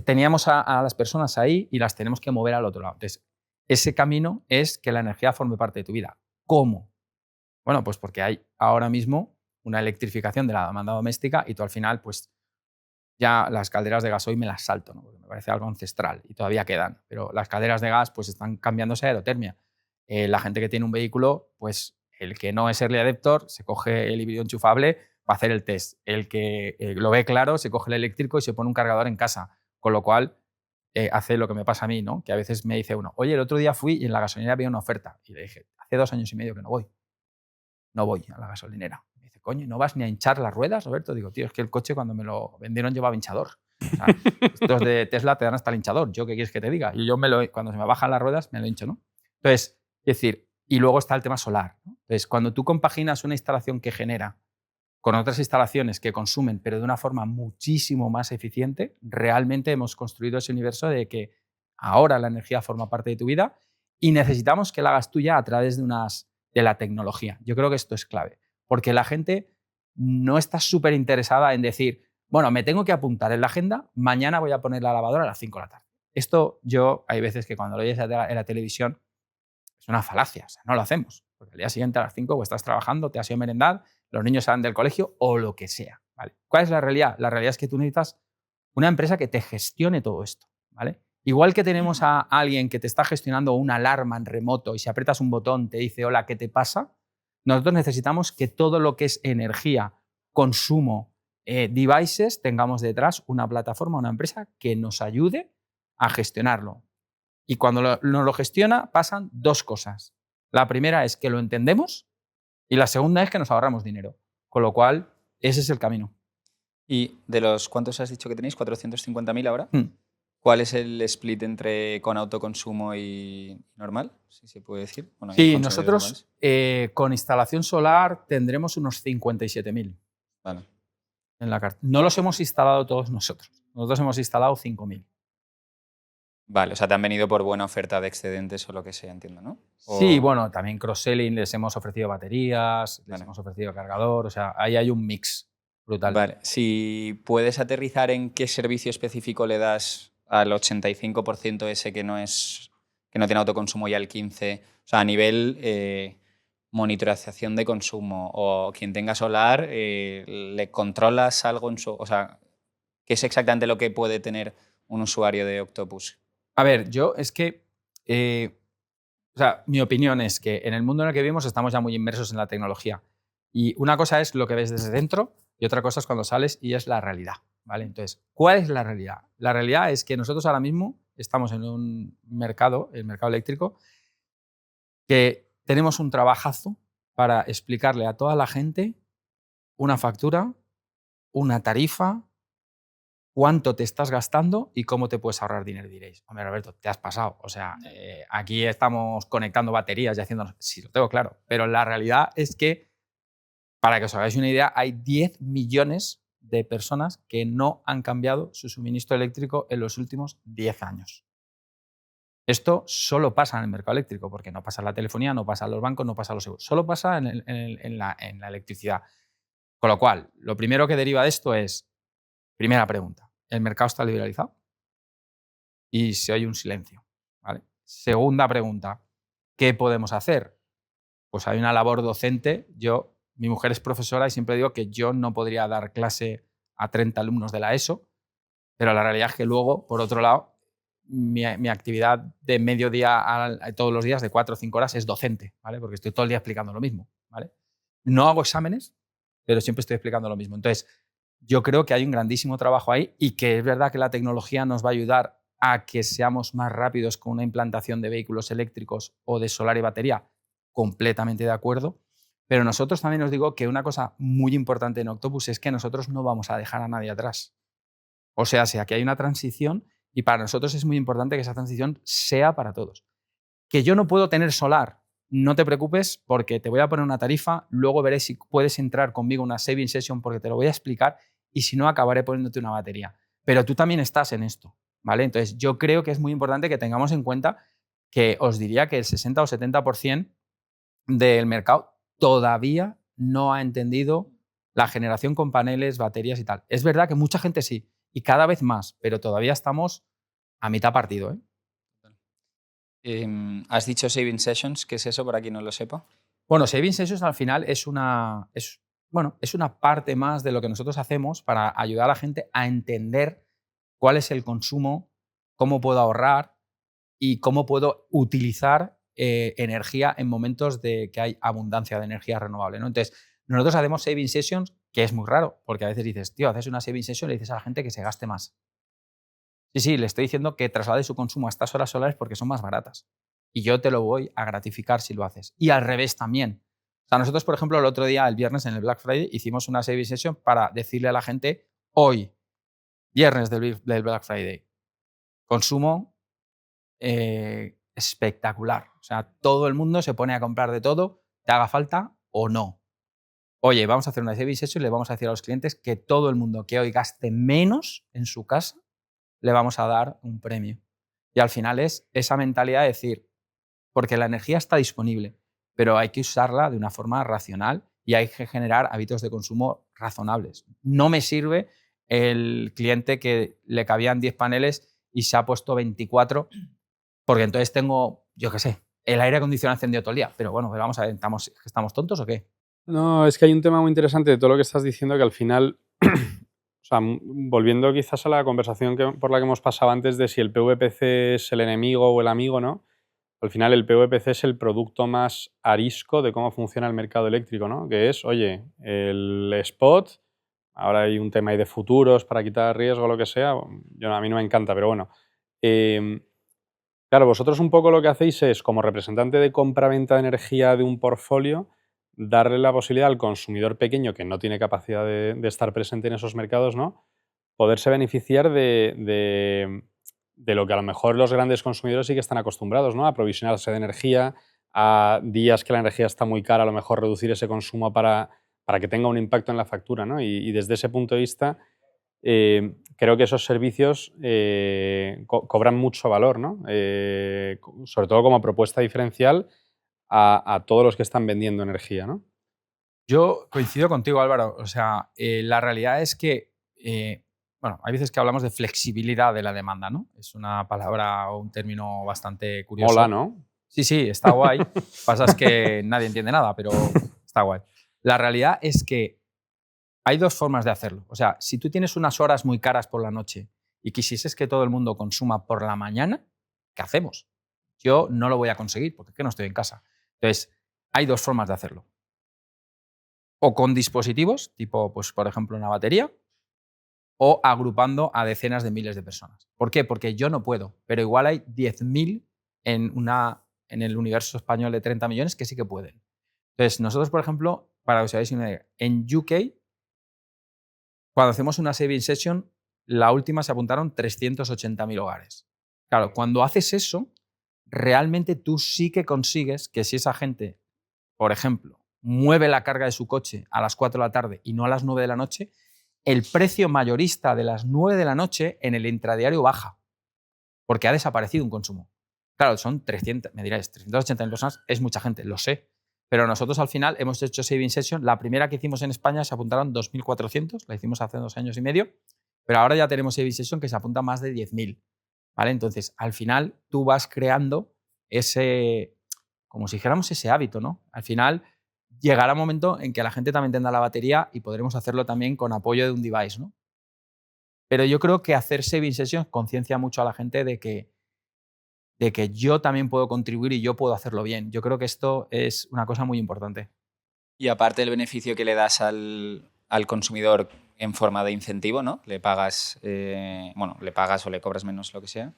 teníamos a las personas ahí y las tenemos que mover al otro lado. Entonces, ese camino es que la energía forme parte de tu vida. ¿Cómo? Bueno, pues porque hay ahora mismo una electrificación de la demanda doméstica y tú al final, pues ya las calderas de gasoil me las salto, ¿no? Porque me parece algo ancestral y todavía quedan. Pero las calderas de gas pues están cambiándose a aerotermia. La gente que tiene un vehículo, pues el que no es early adopter se coge el híbrido enchufable para hacer el test. El que lo ve claro se coge el eléctrico y se pone un cargador en casa. Con lo cual hace lo que me pasa a mí, ¿no? Que a veces me dice uno, oye, el otro día fui y en la gasolinera había una oferta. Y le dije, hace 2 años y medio que no voy. No voy a la gasolinera. Me dice, coño, ¿no vas ni a hinchar las ruedas, Roberto? Digo, tío, es que el coche cuando me lo vendieron llevaba hinchador. O sea, estos de Tesla te dan hasta el hinchador. ¿Yo qué quieres que te diga? Y yo cuando se me bajan las ruedas me lo hincho, ¿no? Entonces, es decir, y luego está el tema solar, ¿no? Entonces, cuando tú compaginas una instalación que genera con otras instalaciones que consumen, pero de una forma muchísimo más eficiente, realmente hemos construido ese universo de que ahora la energía forma parte de tu vida y necesitamos que la hagas tuya a través de la tecnología. Yo creo que esto es clave, porque la gente no está súper interesada en decir, bueno, me tengo que apuntar en la agenda, mañana voy a poner la lavadora a las 5 de la tarde. Esto hay veces que cuando lo oyes en la televisión, es una falacia, o sea, no lo hacemos. Porque al día siguiente a las 5 o estás trabajando, te has ido a merendar, los niños salen del colegio o lo que sea. ¿Vale? ¿Cuál es la realidad? La realidad es que tú necesitas una empresa que te gestione todo esto. ¿Vale? Igual que tenemos a alguien que te está gestionando una alarma en remoto y si aprietas un botón te dice, hola, ¿qué te pasa? Nosotros necesitamos que todo lo que es energía, consumo, devices, tengamos detrás una plataforma, una empresa que nos ayude a gestionarlo. Y cuando nos lo gestiona, pasan 2 cosas. La primera es que lo entendemos y la segunda es que nos ahorramos dinero. Con lo cual, ese es el camino. ¿Y de los cuántos has dicho que tenéis? ¿450.000 ahora? Hmm. ¿Cuál es el split entre con autoconsumo y normal? Si se puede decir. Bueno, Sí, nosotros con instalación solar tendremos unos 57.000 vale. en la carta. No los hemos instalado todos nosotros. Nosotros hemos instalado 5.000. Vale, o sea, te han venido por buena oferta de excedentes o lo que sea, entiendo, ¿no? Sí, bueno, también cross-selling, les hemos ofrecido baterías, les Vale. hemos ofrecido cargador, o sea, ahí hay un mix brutal. Vale, si puedes aterrizar en qué servicio específico le das al 85% ese que no tiene autoconsumo y al 15%, o sea, a nivel monitorización de consumo o quien tenga solar, ¿le controlas algo en su...? O sea, ¿qué es exactamente lo que puede tener un usuario de Octopus? A ver, yo es que, o sea, mi opinión es que en el mundo en el que vivimos estamos ya muy inmersos en la tecnología. Y una cosa es lo que ves desde dentro y otra cosa es cuando sales y es la realidad, ¿vale? Entonces, ¿cuál es la realidad? La realidad es que nosotros ahora mismo estamos en un mercado, el mercado eléctrico, que tenemos un trabajazo para explicarle a toda la gente una factura, una tarifa, cuánto te estás gastando y cómo te puedes ahorrar dinero. Diréis, hombre, Roberto, te has pasado. O sea, aquí estamos conectando baterías y haciendo... Sí, lo tengo claro. Pero la realidad es que, para que os hagáis una idea, hay 10 millones de personas que no han cambiado su suministro eléctrico en los últimos 10 años. Esto solo pasa en el mercado eléctrico, porque no pasa en la telefonía, no pasa en los bancos, no pasa en los seguros. Solo pasa en la electricidad. Con lo cual, lo primero que deriva de esto es, primera pregunta, ¿el mercado está liberalizado? Y se oye un silencio. ¿Vale? Segunda pregunta, ¿qué podemos hacer? Pues hay una labor docente. Mi mujer es profesora y siempre digo que yo no podría dar clase a 30 alumnos de la ESO, pero la realidad es que luego, por otro lado, mi actividad de mediodía todos los días, de 4 o 5 horas, es docente, ¿vale? Porque estoy todo el día explicando lo mismo, ¿vale? No hago exámenes, pero siempre estoy explicando lo mismo. Entonces, yo creo que hay un grandísimo trabajo ahí y que es verdad que la tecnología nos va a ayudar a que seamos más rápidos con una implantación de vehículos eléctricos o de solar y batería, completamente de acuerdo. Pero nosotros también os digo que una cosa muy importante en Octopus es que nosotros no vamos a dejar a nadie atrás. O sea, que hay una transición y para nosotros es muy importante que esa transición sea para todos. Que yo no puedo tener solar, no te preocupes porque te voy a poner una tarifa, luego veré si puedes entrar conmigo a una saving session porque te lo voy a explicar y si no acabaré poniéndote una batería. Pero tú también estás en esto, ¿vale? Entonces yo creo que es muy importante que tengamos en cuenta que os diría que el 60 o 70% del mercado todavía no ha entendido la generación con paneles, baterías y tal. Es verdad que mucha gente sí, y cada vez más, pero todavía estamos a mitad partido, ¿eh? Has dicho Saving Sessions, ¿qué es eso para quien no lo sepa? Bueno, Saving Sessions al final es una parte más de lo que nosotros hacemos para ayudar a la gente a entender cuál es el consumo, cómo puedo ahorrar y cómo puedo utilizar energía en momentos de que hay abundancia de energía renovable, ¿no? Entonces, nosotros hacemos Saving Sessions, que es muy raro, porque a veces dices, tío, haces una Saving Session y le dices a la gente que se gaste más. Sí, le estoy diciendo que traslade su consumo a estas horas solares porque son más baratas. Y yo te lo voy a gratificar si lo haces. Y al revés también. O sea, nosotros, por ejemplo, el otro día, el viernes, en el Black Friday, hicimos una saving session para decirle a la gente, hoy, viernes del Black Friday, consumo espectacular. O sea, todo el mundo se pone a comprar de todo, te haga falta o no. Oye, vamos a hacer una saving session y le vamos a decir a los clientes que todo el mundo que hoy gaste menos en su casa, le vamos a dar un premio. Y al final es esa mentalidad de decir, porque la energía está disponible, pero hay que usarla de una forma racional y hay que generar hábitos de consumo razonables. No me sirve el cliente que le cabían 10 paneles y se ha puesto 24, porque entonces tengo, yo qué sé, el aire acondicionado encendido todo el día. Pero bueno, vamos a ver, ¿estamos tontos o qué? No, es que hay un tema muy interesante de todo lo que estás diciendo que al final, o sea, volviendo quizás a la conversación por la que hemos pasado antes de si el PVPC es el enemigo o el amigo, ¿no? Al final el PVPC es el producto más arisco de cómo funciona el mercado eléctrico, ¿no? Que es, oye, el spot, ahora hay un tema ahí de futuros para quitar riesgo o lo que sea, a mí no me encanta, pero bueno. Claro, vosotros un poco lo que hacéis es, como representante de compra-venta de energía de un portfolio, darle la posibilidad al consumidor pequeño que no tiene capacidad de estar presente en esos mercados, ¿no? Poderse beneficiar de lo que a lo mejor los grandes consumidores sí que están acostumbrados, ¿no? A aprovisionarse de energía, a días que la energía está muy cara, a lo mejor reducir ese consumo para que tenga un impacto en la factura, ¿no? Y desde ese punto de vista, creo que esos servicios cobran mucho valor, ¿no? Sobre todo como propuesta diferencial a todos los que están vendiendo energía, ¿no? Yo coincido contigo, Álvaro. O sea, la realidad es que, bueno, hay veces que hablamos de flexibilidad de la demanda, ¿no? Es una palabra o un término bastante curioso. Mola, ¿no? Sí, está guay. Pasa es que nadie entiende nada, pero está guay. La realidad es que hay dos formas de hacerlo. O sea, si tú tienes unas horas muy caras por la noche y quisieses que todo el mundo consuma por la mañana, ¿qué hacemos? Yo no lo voy a conseguir porque es que no estoy en casa. Entonces, hay dos formas de hacerlo. O con dispositivos, tipo, pues, por ejemplo, una batería, o agrupando a decenas de miles de personas. ¿Por qué? Porque yo no puedo, pero igual hay 10.000 en el universo español de 30 millones que sí que pueden. Entonces, nosotros, por ejemplo, para que os hagáis una idea, en UK, cuando hacemos una saving session, la última se apuntaron 380.000 hogares. Claro, cuando haces eso, realmente tú sí que consigues que si esa gente, por ejemplo, mueve la carga de su coche a las 4 de la tarde y no a las 9 de la noche, el precio mayorista de las 9 de la noche en el intradiario baja, porque ha desaparecido un consumo. Claro, son 300, me diréis, 380.000 personas es mucha gente, lo sé. Pero nosotros al final hemos hecho Saving Session. La primera que hicimos en España se apuntaron 2.400, la hicimos hace 2 años y medio, pero ahora ya tenemos Saving Session que se apunta más de 10.000. ¿Vale? Entonces, al final tú vas creando ese, como si dijéramos ese hábito, ¿no? Al final llegará un momento en que la gente también tendrá la batería y podremos hacerlo también con apoyo de un device, ¿no? Pero yo creo que hacer Saving Sessions conciencia mucho a la gente de que yo también puedo contribuir y yo puedo hacerlo bien. Yo creo que esto es una cosa muy importante. Y aparte del beneficio que le das al consumidor en forma de incentivo, ¿no? Le pagas, le pagas o le cobras menos, lo que sea.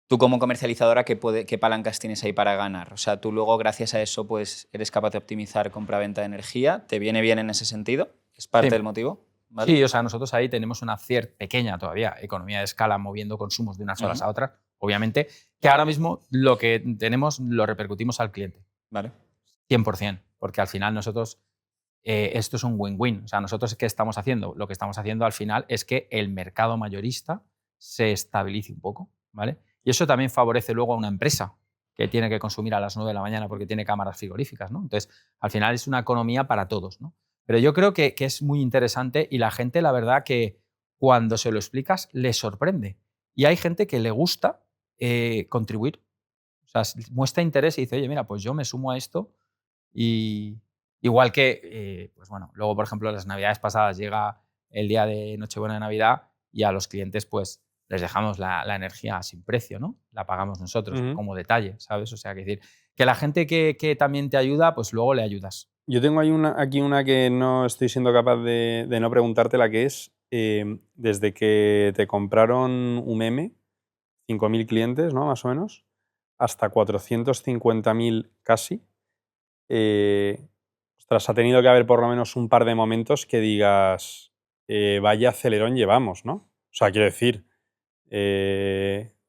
Tú como comercializadora, ¿qué palancas tienes ahí para ganar? O sea, tú luego gracias a eso pues, eres capaz de optimizar compra-venta de energía. ¿Te viene bien en ese sentido? ¿Es parte del motivo? ¿Vale? Sí, o sea, nosotros ahí tenemos una cierta pequeña todavía economía de escala moviendo consumos de unas horas a otras, obviamente, que ahora mismo lo que tenemos lo repercutimos al cliente. Vale. 100%, porque al final nosotros, esto es un win-win. O sea, nosotros ¿qué estamos haciendo? Lo que estamos haciendo al final es que el mercado mayorista se estabilice un poco, ¿vale? Y eso también favorece luego a una empresa que tiene que consumir a las 9 de la mañana porque tiene cámaras frigoríficas, ¿no? Entonces, al final es una economía para todos, ¿no? Pero yo creo que es muy interesante y la gente, la verdad, que cuando se lo explicas, le sorprende. Y hay gente que le gusta contribuir. O sea, muestra interés y dice, oye, mira, pues yo me sumo a esto. Y igual que, pues bueno, luego, por ejemplo, las navidades pasadas llega el día de Nochebuena de Navidad y a los clientes, pues les dejamos la energía sin precio, ¿no? La pagamos nosotros como detalle, ¿sabes? O sea, que decir, que la gente que también te ayuda, pues luego le ayudas. Yo tengo ahí aquí una que no estoy siendo capaz de no preguntarte, la que es, desde que te compraron un meme, 5.000 clientes, ¿no? Más o menos, hasta 450.000 casi. Ostras, ha tenido que haber por lo menos un par de momentos que digas, vaya acelerón llevamos, ¿no? O sea, quiero decir,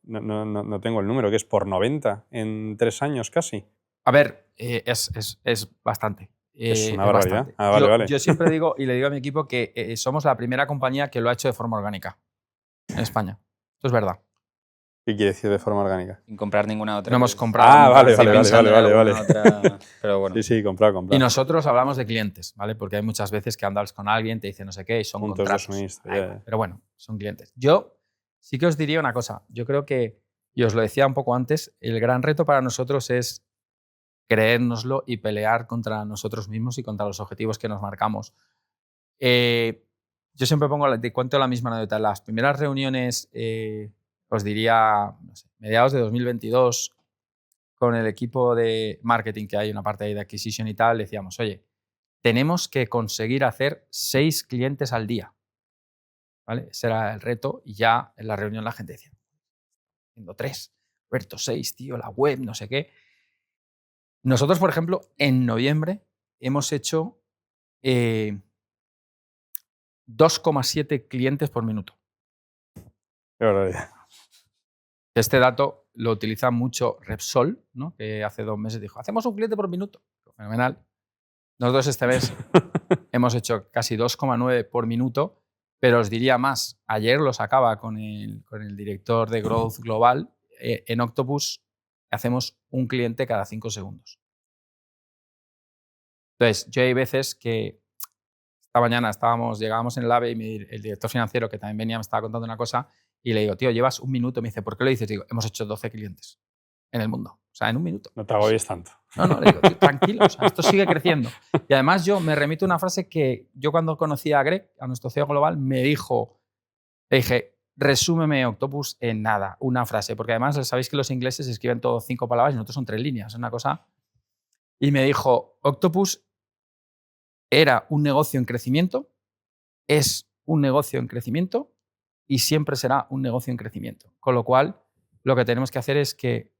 no tengo el número, que es por 90 en 3 años casi. A ver, es bastante. Es una barbaridad. Bastante. Ah, vale. Yo siempre digo y le digo a mi equipo que somos la primera compañía que lo ha hecho de forma orgánica en España. Esto es verdad. ¿Qué quiere decir de forma orgánica? Sin comprar ninguna otra. No hemos comprado. Ah, vale. Otra, pero bueno. Sí, comprar. Y nosotros hablamos de clientes, ¿vale? Porque hay muchas veces que andas con alguien, te dice no sé qué y son Puntos contratos. de suministro. Pero bueno, son clientes. Yo sí que os diría una cosa. Yo creo que, y os lo decía un poco antes, el gran reto para nosotros es creérnoslo y pelear contra nosotros mismos y contra los objetivos que nos marcamos. Yo siempre te cuento la misma anécdota. Las primeras reuniones, os diría, no sé, mediados de 2022, con el equipo de marketing, que hay una parte ahí de acquisition y tal, decíamos, oye, tenemos que conseguir hacer 6 clientes al día. ¿Vale? Ese era el reto y ya en la reunión la gente decía, haciendo 3, Roberto, 6, tío, la web, no sé qué. Nosotros, por ejemplo, en noviembre hemos hecho 2,7 clientes por minuto. Qué barbaridad. Este dato lo utiliza mucho Repsol, ¿no? Que hace 2 meses dijo, hacemos un cliente por minuto. Fenomenal. Nosotros este mes hemos hecho casi 2,9 por minuto, pero os diría más. Ayer lo sacaba con el director de Growth Global. En Octopus hacemos un cliente cada 5 segundos. Entonces, yo hay veces que esta mañana llegábamos en el AVE y el director financiero, que también venía, me estaba contando una cosa y le digo, tío, llevas 1 minuto. Me dice, ¿por qué lo dices? Digo, hemos hecho 12 clientes en el mundo. O sea, en 1 minuto. No te agobies tanto. No, le digo, tío, tranquilo, o sea, esto sigue creciendo. Y además yo me remito a una frase que yo cuando conocí a Greg, a nuestro CEO global, le dije, resúmeme Octopus en nada, una frase. Porque además sabéis que los ingleses escriben todo 5 palabras y nosotros son 3 líneas. Es una cosa... Y me dijo, Octopus era un negocio en crecimiento, es un negocio en crecimiento y siempre será un negocio en crecimiento. Con lo cual, lo que tenemos que hacer es que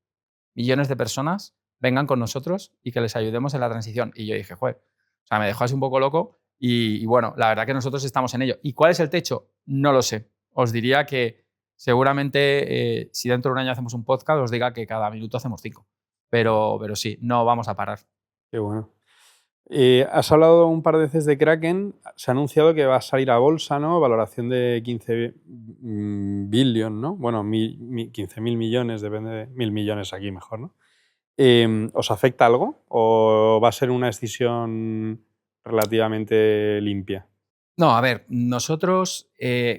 millones de personas vengan con nosotros y que les ayudemos en la transición. Y yo dije, joder, o sea, me dejó así un poco loco y bueno, la verdad que nosotros estamos en ello. ¿Y cuál es el techo? No lo sé. Os diría que seguramente si dentro de un año hacemos un podcast, os diga que cada minuto hacemos 5. Pero sí, no vamos a parar. Qué bueno. Has hablado un par de veces de Kraken. Se ha anunciado que va a salir a bolsa, ¿no? Valoración de 15 billion, ¿no? Bueno, 15.000 millones, depende de 1.000 millones aquí mejor, ¿no? ¿Os afecta algo o va a ser una decisión relativamente limpia? No, a ver, nosotros,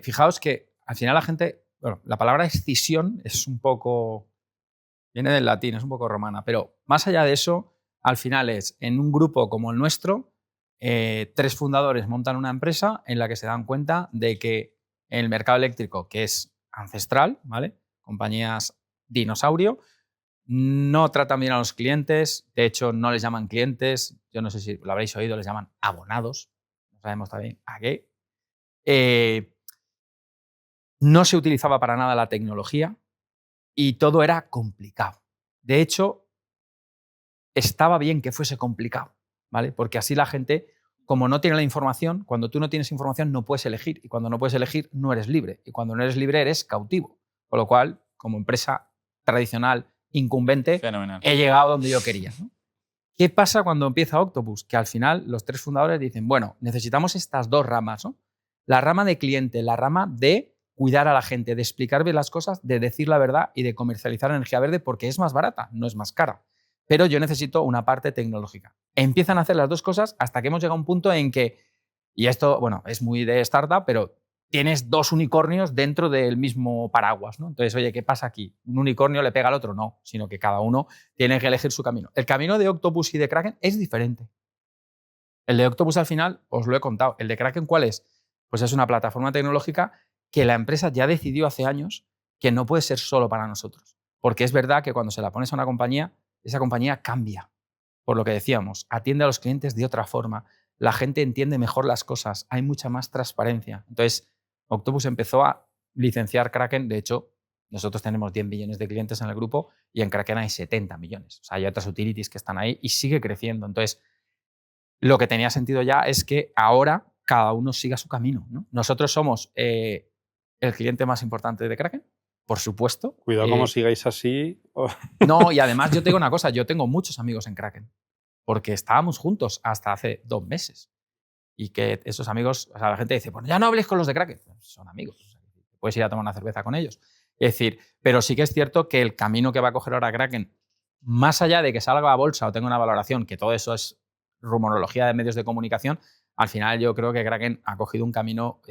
fijaos que al final la gente, bueno, la palabra escisión es un poco, viene del latín, es un poco romana, pero más allá de eso, al final es, en un grupo como el nuestro, 3 fundadores montan una empresa en la que se dan cuenta de que el mercado eléctrico, que es ancestral, ¿vale? Compañías dinosaurio, no tratan bien a los clientes, de hecho no les llaman clientes, yo no sé si lo habréis oído, les llaman abonados, no sabemos también a qué. No se utilizaba para nada la tecnología y todo era complicado. De hecho, estaba bien que fuese complicado, ¿vale? Porque así la gente, como no tiene la información, cuando tú no tienes información no puedes elegir y cuando no puedes elegir no eres libre y cuando no eres libre eres cautivo. Con lo cual, como empresa tradicional incumbente, Fenomenal. he llegado donde yo quería, ¿no? ¿Qué pasa cuando empieza Octopus? Que al final los 3 fundadores dicen, bueno, necesitamos estas 2 ramas, ¿no? La rama de cliente, la rama de cuidar a la gente, de explicar bien las cosas, de decir la verdad y de comercializar energía verde porque es más barata, no es más cara. Pero yo necesito una parte tecnológica. Empiezan a hacer las 2 cosas hasta que hemos llegado a un punto en que, y esto, bueno, es muy de startup, pero tienes 2 unicornios dentro del mismo paraguas, ¿no? Entonces, oye, ¿qué pasa aquí? ¿Un unicornio le pega al otro? No, sino que cada uno tiene que elegir su camino. El camino de Octopus y de Kraken es diferente. El de Octopus al final, os lo he contado. ¿El de Kraken cuál es? Pues es una plataforma tecnológica que la empresa ya decidió hace años que no puede ser solo para nosotros. Porque es verdad que cuando se la pones a una compañía, esa compañía cambia. Por lo que decíamos, atiende a los clientes de otra forma. La gente entiende mejor las cosas. Hay mucha más transparencia. Entonces, Octopus empezó a licenciar Kraken. De hecho, nosotros tenemos 10 millones de clientes en el grupo y en Kraken hay 70 millones. O sea, hay otras utilities que están ahí y sigue creciendo. Entonces, lo que tenía sentido ya es que ahora cada uno siga su camino, ¿no? Nosotros somos el cliente más importante de Kraken, por supuesto. Cuidado como sigáis así. No, y además yo te digo una cosa, yo tengo muchos amigos en Kraken, porque estábamos juntos hasta hace 2 meses. Y que esos amigos, o sea, la gente dice, bueno, ya no hables con los de Kraken. Son amigos, o sea, puedes ir a tomar una cerveza con ellos. Es decir, pero sí que es cierto que el camino que va a coger ahora Kraken, más allá de que salga a bolsa o tenga una valoración, que todo eso es rumorología de medios de comunicación, al final yo creo que Kraken ha cogido un camino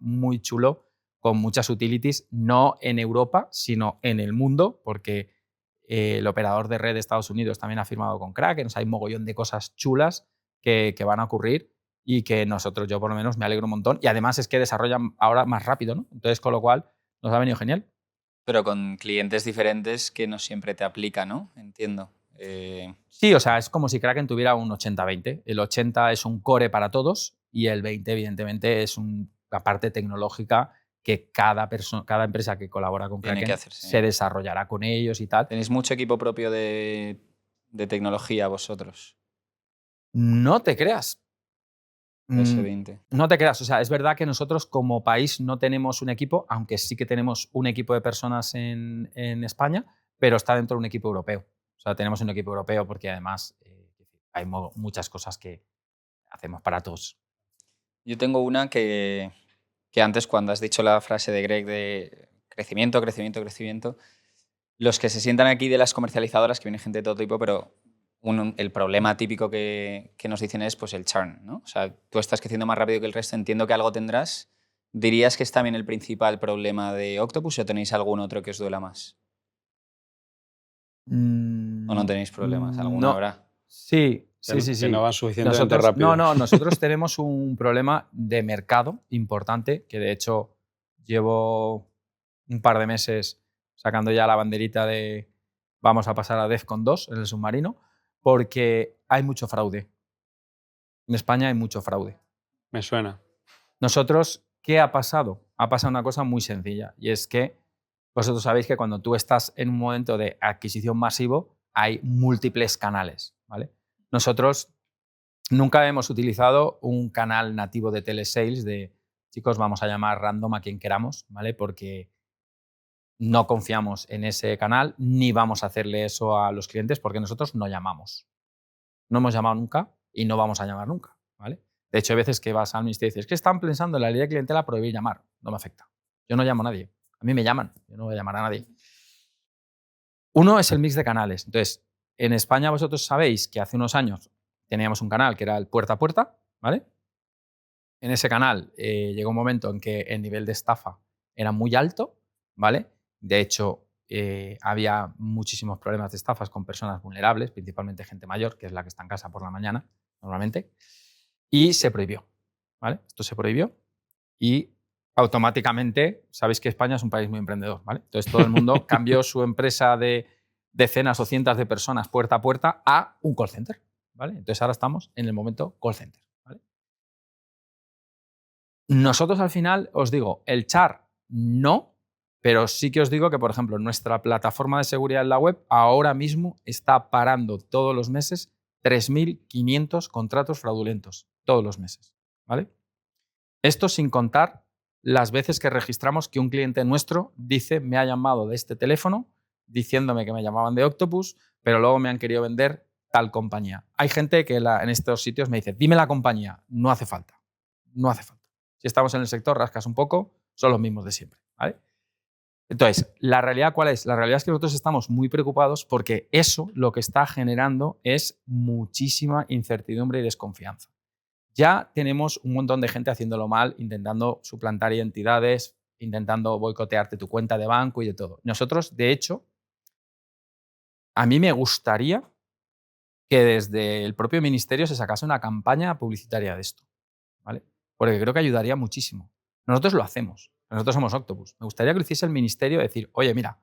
muy chulo con muchas utilities, no en Europa, sino en el mundo, porque el operador de red de Estados Unidos también ha firmado con Kraken. O sea, hay un mogollón de cosas chulas que van a ocurrir y que nosotros, yo por lo menos, me alegro un montón. Y además es que desarrollan ahora más rápido, ¿no? Entonces, con lo cual, nos ha venido genial. Pero con clientes diferentes que no siempre te aplica, ¿no? Entiendo. Sí, o sea, es como si Kraken tuviera un 80-20. El 80 es un core para todos y el 20, evidentemente, es una parte tecnológica que cada empresa que colabora con Tiene Kraken que hacerse. se desarrollará con ellos y tal. ¿Tenéis mucho equipo propio de tecnología vosotros? No te creas. S20. No te creas, o sea, es verdad que nosotros como país no tenemos un equipo, aunque sí que tenemos un equipo de personas en España, pero está dentro de un equipo europeo. O sea, tenemos un equipo europeo porque además hay muchas cosas que hacemos para todos. Yo tengo una que antes, cuando has dicho la frase de Greg de crecimiento, crecimiento, crecimiento, los que se sientan aquí de las comercializadoras, que viene gente de todo tipo, pero el problema típico que nos dicen es pues el churn, ¿no? O sea, tú estás creciendo más rápido que el resto, entiendo que algo tendrás. ¿Dirías que es también el principal problema de Octopus o tenéis algún otro que os duela más? ¿O no tenéis problemas? ¿Alguno No. habrá? Sí. Que no van suficientemente rápido. Nosotros tenemos un problema de mercado importante, que de hecho llevo un par de meses sacando ya la banderita de vamos a pasar a DEFCON 2 en el submarino, porque hay mucho fraude. En España hay mucho fraude. Me suena. Nosotros, ¿qué ha pasado? Ha pasado una cosa muy sencilla, y es que vosotros sabéis que cuando tú estás en un momento de adquisición masivo, hay múltiples canales, ¿vale? Nosotros nunca hemos utilizado un canal nativo de telesales de, chicos, vamos a llamar random a quien queramos, ¿vale? Porque no confiamos en ese canal ni vamos a hacerle eso a los clientes porque nosotros no llamamos. No hemos llamado nunca y no vamos a llamar nunca, ¿vale? De hecho, hay veces que vas al ministerio y dices, es que están pensando en la ley de clientela prohibir llamar. No me afecta. Yo no llamo a nadie. A mí me llaman. Yo no voy a llamar a nadie. Uno es el mix de canales. Entonces, en España vosotros sabéis que hace unos años teníamos un canal que era el puerta a puerta, ¿vale? En ese canal llegó un momento en que el nivel de estafa era muy alto, ¿vale? De hecho, había muchísimos problemas de estafas con personas vulnerables, principalmente gente mayor, que es la que está en casa por la mañana, normalmente, y se prohibió, ¿vale? Esto se prohibió y automáticamente, sabéis que España es un país muy emprendedor, ¿vale? Entonces todo el mundo cambió su empresa de decenas o cientos de personas puerta a puerta a un call center, ¿vale? Entonces ahora estamos en el momento call center, ¿vale? Nosotros al final, os digo, el char no, pero sí que os digo que, por ejemplo, nuestra plataforma de seguridad en la web ahora mismo está parando todos los meses 3.500 contratos fraudulentos, todos los meses, ¿vale? Esto sin contar las veces que registramos que un cliente nuestro dice me ha llamado de este teléfono diciéndome que me llamaban de Octopus, pero luego me han querido vender tal compañía. Hay gente que en estos sitios me dice, dime la compañía, no hace falta, no hace falta. Si estamos en el sector, rascas un poco, son los mismos de siempre, ¿vale? Entonces, ¿la realidad cuál es? La realidad es que nosotros estamos muy preocupados porque eso lo que está generando es muchísima incertidumbre y desconfianza. Ya tenemos un montón de gente haciéndolo mal, intentando suplantar identidades, intentando boicotearte tu cuenta de banco y de todo. Nosotros, de hecho, a mí me gustaría que desde el propio ministerio se sacase una campaña publicitaria de esto, ¿vale? Porque creo que ayudaría muchísimo. Nosotros lo hacemos. Nosotros somos Octopus. Me gustaría que lo hiciese el ministerio y decir, oye, mira,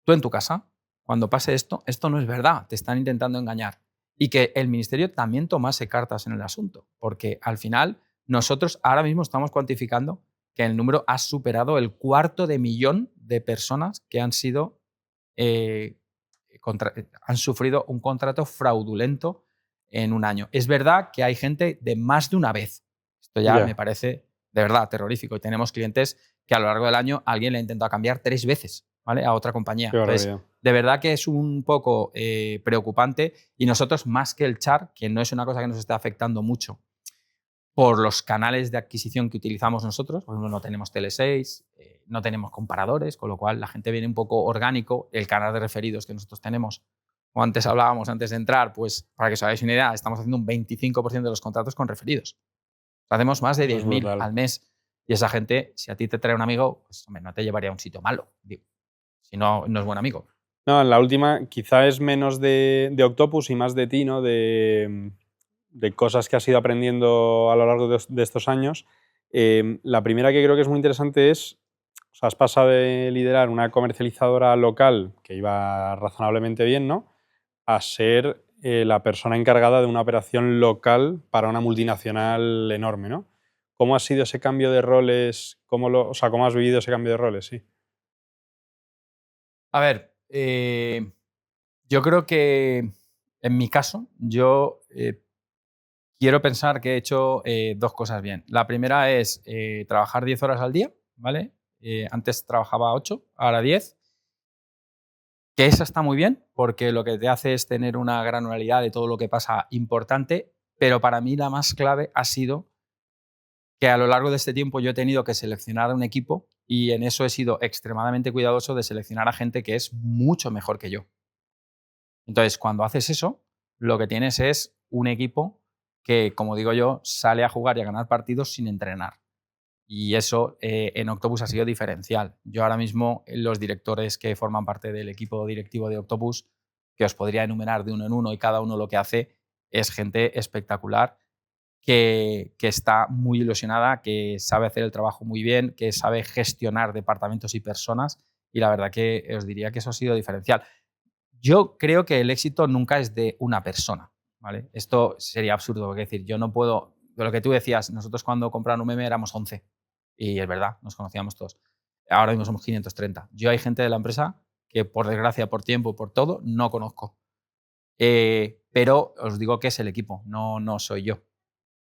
tú en tu casa, cuando pase esto, esto no es verdad, te están intentando engañar. Y que el ministerio también tomase cartas en el asunto, porque al final nosotros ahora mismo estamos cuantificando que el número ha superado el 250.000 de personas que han sido han sufrido un contrato fraudulento en un año. Es verdad que hay gente de más de una vez. Esto ya me parece de verdad terrorífico. Y tenemos clientes que a lo largo del año alguien le ha intentado cambiar 3 veces, ¿vale? A otra compañía. Qué Entonces, barbaridad. de verdad que es un poco preocupante y nosotros, más que el char, que no es una cosa que nos esté afectando mucho por los canales de adquisición que utilizamos nosotros, por ejemplo, no tenemos Tele6, no tenemos comparadores, con lo cual la gente viene un poco orgánico. El canal de referidos que nosotros tenemos, como antes hablábamos antes de entrar, pues para que os hagáis una idea, estamos haciendo un 25% de los contratos con referidos. Hacemos más de Es 10.000 brutal. al mes. Y esa gente, si a ti te trae un amigo, pues hombre, no te llevaría a un sitio malo, digo, si no, no es buen amigo. No, en la última quizá es menos de Octopus y más de ti, ¿no? De cosas que has ido aprendiendo a lo largo de estos años. La primera que creo que es muy interesante es, o sea, has pasado de liderar una comercializadora local que iba razonablemente bien, ¿no? A ser la persona encargada de una operación local para una multinacional enorme, ¿no? ¿Cómo ha sido ese cambio de roles? O sea, ¿cómo has vivido ese cambio de roles? Sí. A ver, yo creo que en mi caso, yo quiero pensar que he hecho 2 cosas bien. La primera es trabajar 10 horas al día, ¿vale? Antes trabajaba 8, ahora 10. Que esa está muy bien, porque lo que te hace es tener una granularidad de todo lo que pasa importante, pero para mí la más clave ha sido que a lo largo de este tiempo yo he tenido que seleccionar a un equipo y en eso he sido extremadamente cuidadoso de seleccionar a gente que es mucho mejor que yo. Entonces, cuando haces eso, lo que tienes es un equipo que, como digo yo, sale a jugar y a ganar partidos sin entrenar. Y eso en Octopus ha sido diferencial. Yo ahora mismo, los directores que forman parte del equipo directivo de Octopus, que os podría enumerar de uno en uno y cada uno lo que hace, es gente espectacular que está muy ilusionada, que sabe hacer el trabajo muy bien, que sabe gestionar departamentos y personas. Y la verdad que os diría que eso ha sido diferencial. Yo creo que el éxito nunca es de una persona, ¿vale? Esto sería absurdo, porque decir, yo no puedo, de lo que tú decías, nosotros cuando compraron un meme éramos 11 y es verdad, nos conocíamos todos. Ahora mismo somos 530. Yo hay gente de la empresa que por desgracia, por tiempo, por todo, no conozco. Pero os digo que es el equipo, no soy yo.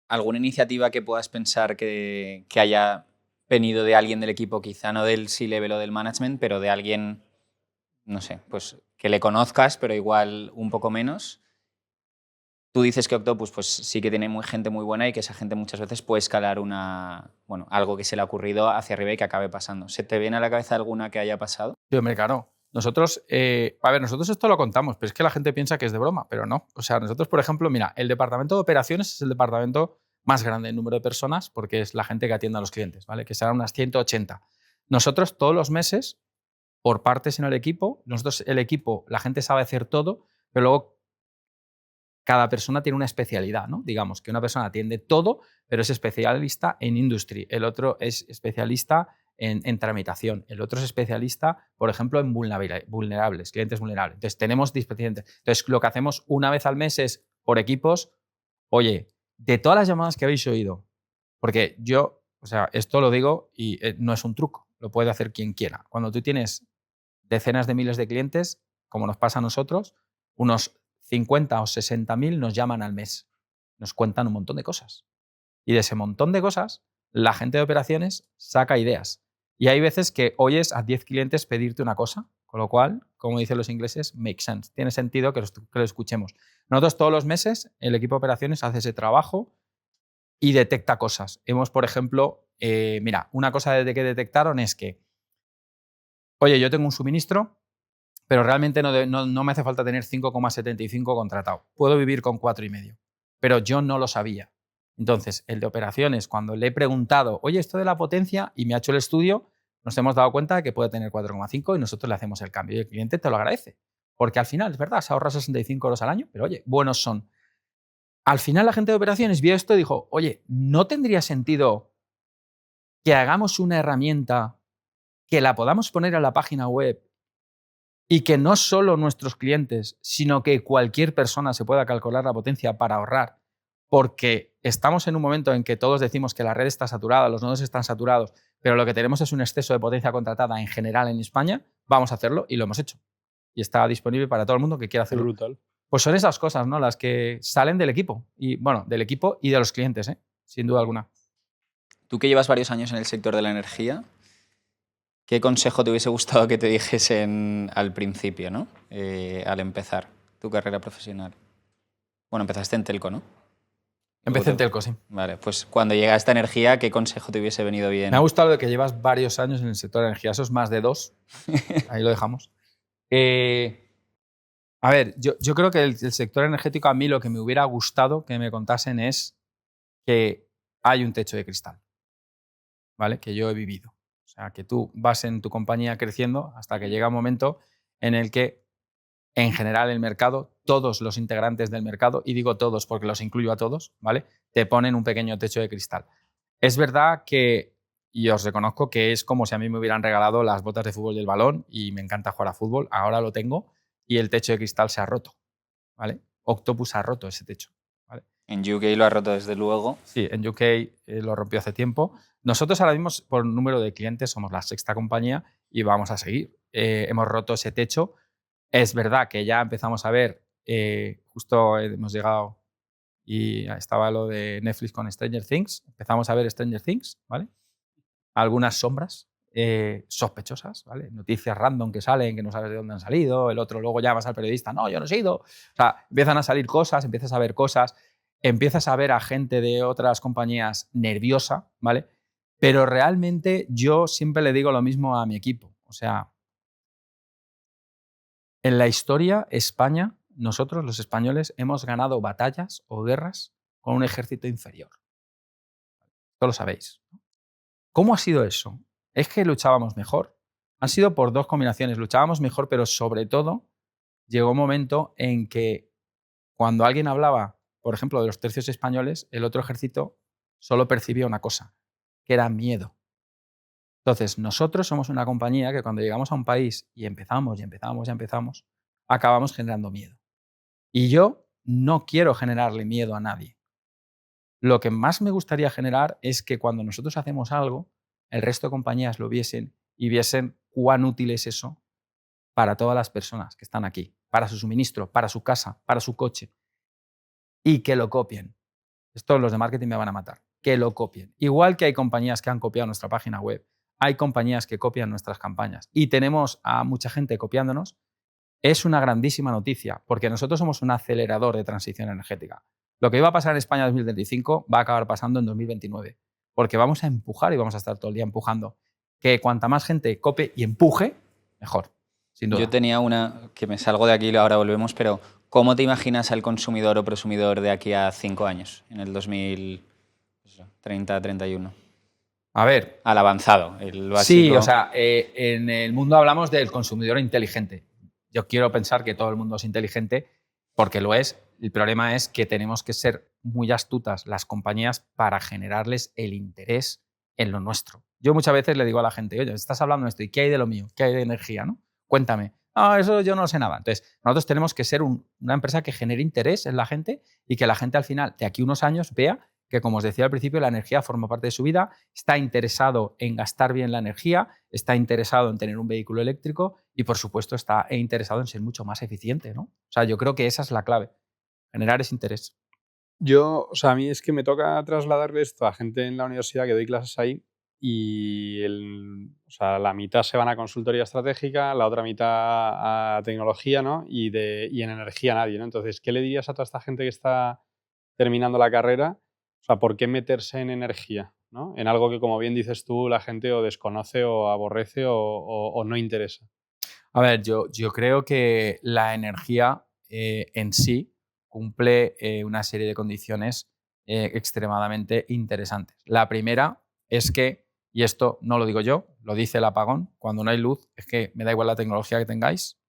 ¿Alguna iniciativa que puedas pensar que haya venido de alguien del equipo, quizá no del C-level o del management, pero de alguien, no sé, pues que le conozcas, pero igual un poco menos, Tú dices que Octopus pues, sí que tiene gente muy buena y que esa gente muchas veces puede escalar algo que se le ha ocurrido hacia arriba y que acabe pasando. ¿Se te viene a la cabeza alguna que haya pasado? Sí, hombre, claro. Nosotros esto lo contamos, pero es que la gente piensa que es de broma, pero no. O sea, nosotros, por ejemplo, mira, el departamento de operaciones es el departamento más grande en número de personas porque es la gente que atiende a los clientes, ¿vale? Que serán unas 180. Nosotros todos los meses, por partes en el equipo, el equipo, la gente sabe hacer todo, pero luego cada persona tiene una especialidad, ¿no? Digamos que una persona atiende todo, pero es especialista en industry, el otro es especialista en tramitación, el otro es especialista, por ejemplo, en vulnerables, clientes vulnerables. Entonces, tenemos diferentes. Entonces, lo que hacemos una vez al mes es, por equipos, oye, de todas las llamadas que habéis oído, porque yo, o sea, esto lo digo y no es un truco, lo puede hacer quien quiera. Cuando tú tienes decenas de miles de clientes, como nos pasa a nosotros, unos 50 o 60.000 nos llaman al mes. Nos cuentan un montón de cosas. Y de ese montón de cosas, la gente de operaciones saca ideas. Y hay veces que oyes a 10 clientes pedirte una cosa, con lo cual, como dicen los ingleses, makes sense. Tiene sentido que lo escuchemos. Nosotros todos los meses, el equipo de operaciones hace ese trabajo y detecta cosas. Hemos, por ejemplo, mira, una cosa que detectaron es que, oye, yo tengo un suministro, pero realmente no me hace falta tener 5,75 contratado. Puedo vivir con 4,5. Pero yo no lo sabía. Entonces, el de operaciones, cuando le he preguntado, oye, esto de la potencia, y me ha hecho el estudio, nos hemos dado cuenta de que puede tener 4,5 y nosotros le hacemos el cambio. Y el cliente te lo agradece. Porque al final, es verdad, se ahorra 65 euros al año, pero oye, buenos son. Al final, la gente de operaciones vio esto y dijo, oye, ¿no tendría sentido que hagamos una herramienta que la podamos poner a la página web y que no solo nuestros clientes, sino que cualquier persona se pueda calcular la potencia para ahorrar? Porque estamos en un momento en que todos decimos que la red está saturada, los nodos están saturados, pero lo que tenemos es un exceso de potencia contratada en general en España. Vamos a hacerlo y lo hemos hecho. Y está disponible para todo el mundo que quiera hacerlo. Brutal. Pues son esas cosas, ¿no? Las que salen del equipo. Y bueno, del equipo y de los clientes, ¿eh? Sin duda alguna. Tú que llevas varios años en el sector de la energía, ¿qué consejo te hubiese gustado que te dijesen al principio, ¿no? Al empezar tu carrera profesional? Bueno, empezaste en Telco, ¿no? Empecé en Telco, sí. Vale, pues cuando llegaste a energía, ¿qué consejo te hubiese venido bien? Me ha gustado lo de que llevas varios años en el sector de energía. Eso es más de 2. Ahí lo dejamos. A ver, yo creo que el sector energético, a mí lo que me hubiera gustado que me contasen es que hay un techo de cristal, ¿vale? Que yo he vivido. O sea, que tú vas en tu compañía creciendo hasta que llega un momento en el que, en general, el mercado, todos los integrantes del mercado, y digo todos porque los incluyo a todos, ¿vale? Te ponen un pequeño techo de cristal. Es verdad que, y os reconozco que es como si a mí me hubieran regalado las botas de fútbol y el balón, y me encanta jugar a fútbol, ahora lo tengo, y el techo de cristal se ha roto, ¿vale? Octopus ha roto ese techo, ¿vale? En UK lo ha roto desde luego. Sí, en UK lo rompió hace tiempo. Nosotros ahora mismo, por número de clientes, somos la sexta compañía y vamos a seguir. Hemos roto ese techo. Es verdad que ya empezamos a ver, justo hemos llegado y estaba lo de Netflix con Stranger Things. Empezamos a ver Stranger Things, ¿vale? Algunas sombras sospechosas, ¿vale? Noticias random que salen, que no sabes de dónde han salido. El otro luego llamas al periodista, no, yo no he sido. O sea, empiezan a salir cosas, empiezas a ver cosas, empiezas a ver a gente de otras compañías nerviosa, ¿vale? Pero realmente yo siempre le digo lo mismo a mi equipo. O sea, en la historia, España, nosotros los españoles, hemos ganado batallas o guerras con un ejército inferior. Esto lo sabéis. ¿Cómo ha sido eso? ¿Es que luchábamos mejor? Han sido por dos combinaciones. Luchábamos mejor, pero sobre todo llegó un momento en que cuando alguien hablaba, por ejemplo, de los tercios españoles, el otro ejército solo percibía una cosa, que era miedo. Entonces, nosotros somos una compañía que cuando llegamos a un país y empezamos, acabamos generando miedo. Y yo no quiero generarle miedo a nadie. Lo que más me gustaría generar es que cuando nosotros hacemos algo, el resto de compañías lo viesen y viesen cuán útil es eso para todas las personas que están aquí, para su suministro, para su casa, para su coche, y que lo copien. Esto los de marketing me van a matar. Que lo copien. Igual que hay compañías que han copiado nuestra página web, hay compañías que copian nuestras campañas y tenemos a mucha gente copiándonos. es una grandísima noticia, porque nosotros somos un acelerador de transición energética. Lo que iba a pasar en España en 2035 va a acabar pasando en 2029, porque vamos a empujar y vamos a estar todo el día empujando. Que cuanta más gente cope y empuje, mejor, sin duda. Yo tenía una, que me salgo de aquí y ahora volvemos, pero ¿cómo te imaginas al consumidor o prosumidor de aquí a 5 años, en el 2030, 31? A ver. Al avanzado, el básico. Sí, o sea, en el mundo hablamos del consumidor inteligente. Yo quiero pensar que todo el mundo es inteligente porque lo es. El problema es que tenemos que ser muy astutas las compañías para generarles el interés en lo nuestro. Yo muchas veces le digo a la gente, oye, estás hablando de esto, ¿y qué hay de lo mío? ¿Qué hay de energía? ¿No? Cuéntame. No, eso yo no sé nada. Entonces, nosotros tenemos que ser una empresa que genere interés en la gente y que la gente al final, de aquí a unos años, vea que, como os decía al principio, la energía forma parte de su vida, está interesado en gastar bien la energía, está interesado en tener un vehículo eléctrico y, por supuesto, está interesado en ser mucho más eficiente, ¿no? O sea, yo creo que esa es la clave, generar ese interés. O sea, a mí es que me toca trasladarle esto a gente en la universidad que doy clases ahí y o sea, la mitad se van a consultoría estratégica, la otra mitad a tecnología, ¿no? Y en energía nadie, ¿no? Entonces, ¿qué le dirías a toda esta gente que está terminando la carrera? O sea, ¿por qué meterse en energía? ¿No? En algo que, como bien dices tú, la gente o desconoce o aborrece o no interesa. A ver, yo creo que la energía en sí cumple una serie de condiciones extremadamente interesantes. La primera es que, y esto no lo digo yo, lo dice el apagón, cuando no hay luz es que me da igual la tecnología que tengáis,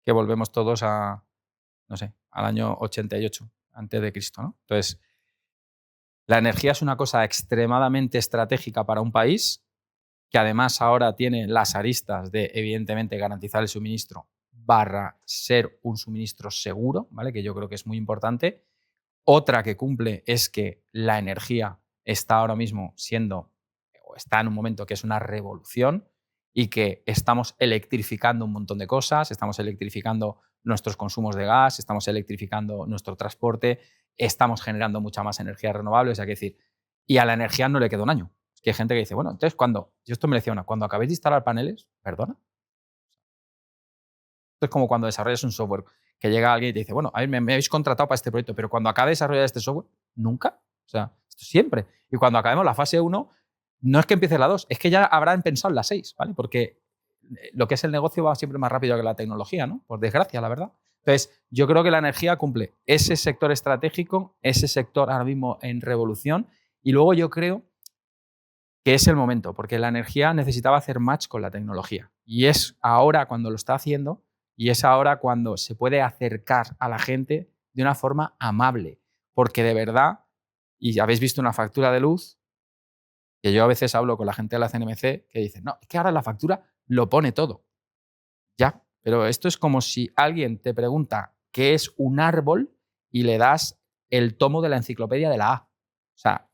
que volvemos todos a, no sé, al año 88 antes de Cristo, ¿no? Entonces, la energía es una cosa extremadamente estratégica para un país, que además ahora tiene las aristas de, evidentemente, garantizar el suministro / ser un suministro seguro, ¿vale? Que yo creo que es muy importante. Otra que cumple es que la energía está ahora mismo siendo, o está en un momento que es una revolución y que estamos electrificando un montón de cosas, estamos electrificando nuestros consumos de gas, estamos electrificando nuestro transporte, estamos generando mucha más energía renovable, o sea, que decir, y a la energía no le queda un año. Es que hay gente que dice, bueno, entonces yo esto me decía cuando acabéis de instalar paneles, perdona. Esto es como cuando desarrollas un software, que llega alguien y te dice, bueno, a ver, me habéis contratado para este proyecto, pero cuando acabe de desarrollar este software, nunca. O sea, esto siempre. Y cuando acabemos la fase 1, no es que empiece la 2, es que ya habrán pensado en la 6, ¿vale? Porque lo que es el negocio va siempre más rápido que la tecnología, ¿no? Por desgracia, la verdad. Entonces, yo creo que la energía cumple ese sector estratégico, ese sector ahora mismo en revolución, y luego yo creo que es el momento, porque la energía necesitaba hacer match con la tecnología. Y es ahora cuando lo está haciendo, y es ahora cuando se puede acercar a la gente de una forma amable. Porque de verdad, y habéis visto una factura de luz, que yo a veces hablo con la gente de la CNMC, que dicen, no, es que ahora la factura lo pone todo. Ya, pero esto es como si alguien te pregunta qué es un árbol y le das el tomo de la enciclopedia de la A. O sea,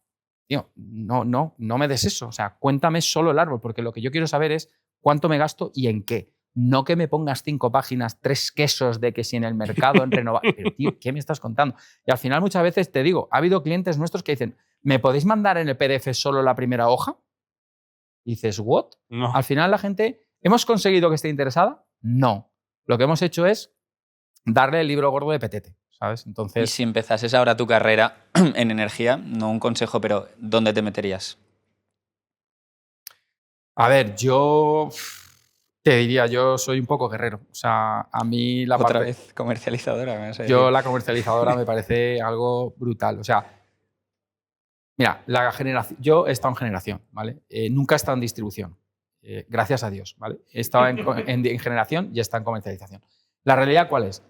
tío, no me des eso. O sea, cuéntame solo el árbol, porque lo que yo quiero saber es cuánto me gasto y en qué. No que me pongas 5 páginas, 3 quesos de que si en el mercado, en renovar. Pero, tío, ¿qué me estás contando? Y al final muchas veces te digo, ha habido clientes nuestros que dicen, ¿me podéis mandar en el PDF solo la primera hoja? Y dices, ¿what? No. Al final la gente, ¿hemos conseguido que esté interesada? No. Lo que hemos hecho es darle el libro gordo de petete, ¿sabes? Entonces, Y si empezases ahora tu carrera en energía, no un consejo, pero ¿dónde te meterías? a ver, yo te diría, yo soy un poco guerrero. O sea, a mí la Otra parte... vez comercializadora, me vas a decir. Yo la comercializadora me parece algo brutal. O sea, mira, la generación, yo he estado en generación, ¿vale? Nunca he estado en distribución, gracias a Dios, ¿vale? He estado en generación y he estado en comercialización. ¿La realidad cuál es?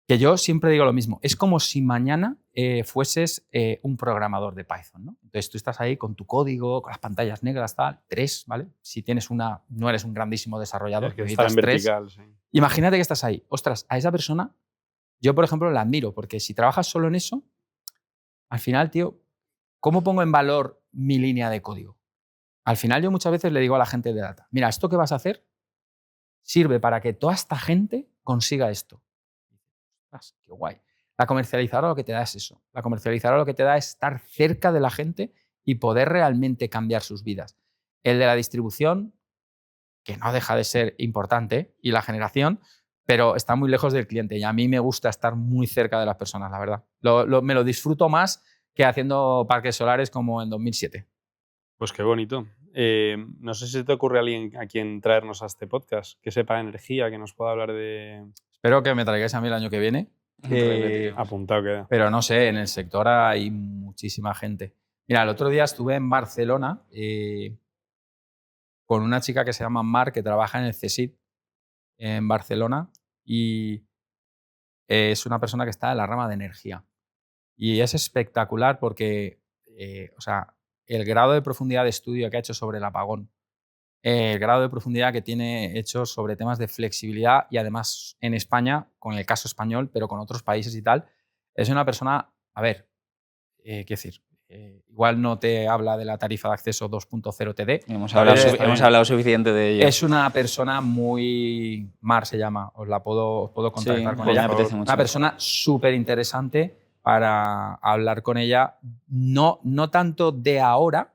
Que yo siempre digo lo mismo. Es como si mañana fueses un programador de Python, ¿no? Entonces tú estás ahí con tu código, con las pantallas negras, tal, 3, ¿vale? Si tienes no eres un grandísimo desarrollador, Que que está necesitas en 3. vertical, sí. Imagínate que estás ahí. Ostras, a esa persona, yo por ejemplo la admiro, porque si trabajas solo en eso, al final, tío, ¿cómo pongo en valor mi línea de código? Al final yo muchas veces le digo a la gente de data, mira, esto que vas a hacer sirve para que toda esta gente consiga esto. Qué guay. La comercializadora lo que te da es eso. La comercializadora lo que te da es estar cerca de la gente y poder realmente cambiar sus vidas. El de la distribución, que no deja de ser importante, y la generación, pero está muy lejos del cliente y a mí me gusta estar muy cerca de las personas, la verdad. Me lo disfruto más que haciendo parques solares como en 2007. Pues qué bonito. No sé si te ocurre alguien a quien traernos a este podcast, que sepa de energía, que nos pueda hablar de... Espero que me traigáis a mí el año que viene. Apuntado queda. Pero no sé, en el sector hay muchísima gente. Mira, el otro día estuve en Barcelona con una chica que se llama Mar, que trabaja en el CSIC en Barcelona y es una persona que está en la rama de energía. Y es espectacular porque o sea, el grado de profundidad de estudio que ha hecho sobre el apagón, el grado de profundidad que tiene hecho sobre temas de flexibilidad y además en España, con el caso español, pero con otros países y tal, es una persona, a ver, quiero decir, igual no te habla de la tarifa de acceso 2.0 TD. Hemos hablado suficiente de ello. Es una persona muy... Mar se llama, os puedo contactar con ella. Me apetece mucho. Una persona súper interesante para hablar con ella, no tanto de ahora,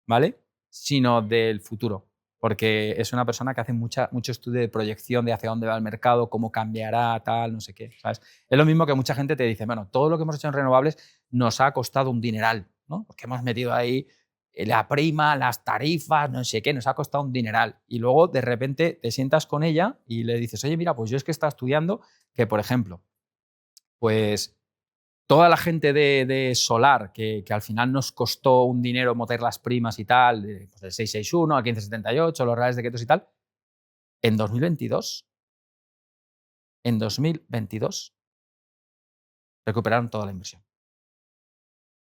¿vale? Sino del futuro. Porque es una persona que hace mucho estudio de proyección de hacia dónde va el mercado, cómo cambiará, tal, no sé qué. ¿Sabes? Es lo mismo que mucha gente te dice, bueno, todo lo que hemos hecho en renovables nos ha costado un dineral, ¿no? Porque hemos metido ahí la prima, las tarifas, no sé qué, nos ha costado un dineral. Y luego, de repente, te sientas con ella y le dices, oye, mira, pues yo es que estaba estudiando que, por ejemplo, pues toda la gente de solar, que al final nos costó un dinero meter las primas y tal, pues del 661 al 1578, los reales decretos y tal, en 2022 recuperaron toda la inversión.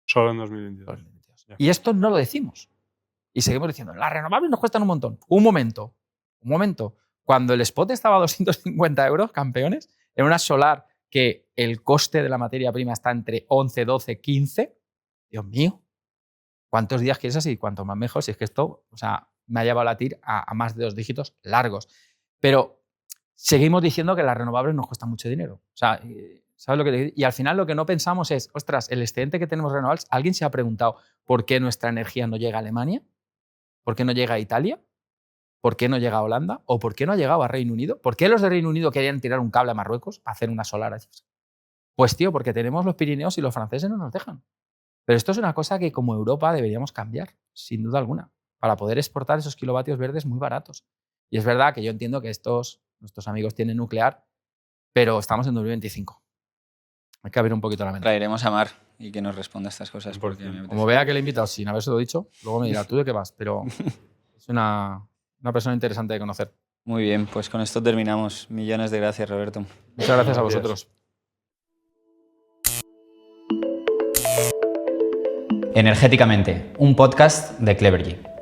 Solo en 2022. Y esto no lo decimos. Y seguimos diciendo, las renovables nos cuestan un montón. Un momento. Cuando el spot estaba a 250 euros, campeones, en una solar que el coste de la materia prima está entre 11, 12, 15, Dios mío, ¿cuántos días quieres así? Cuanto más mejor, si es que esto, o sea, me ha llevado a latir a más de 2 dígitos largos. Pero seguimos diciendo que las renovables nos cuestan mucho dinero. O sea, ¿sabes lo que te digo? Y al final lo que no pensamos es, ostras, el excedente que tenemos de renovables, ¿alguien se ha preguntado por qué nuestra energía no llega a Alemania? ¿Por qué no llega a Italia? ¿Por qué no llega a Holanda? ¿O por qué no ha llegado a Reino Unido? ¿Por qué los de Reino Unido querían tirar un cable a Marruecos para hacer una solar allí? Pues tío, porque tenemos los Pirineos y los franceses no nos dejan. Pero esto es una cosa que como Europa deberíamos cambiar, sin duda alguna, para poder exportar esos kilovatios verdes muy baratos. Y es verdad que yo entiendo que nuestros amigos tienen nuclear, pero estamos en 2025. Hay que abrir un poquito la mente. Traeremos a Mar y que nos responda estas cosas. Porque como vea que le he invitado sin habérselo dicho, luego me dirá, ¿tú de qué vas? Pero es una persona interesante de conocer. Muy bien, pues con esto terminamos. Millones de gracias, Roberto. Muchas gracias a vosotros. Energéticamente, un podcast de Clevergy.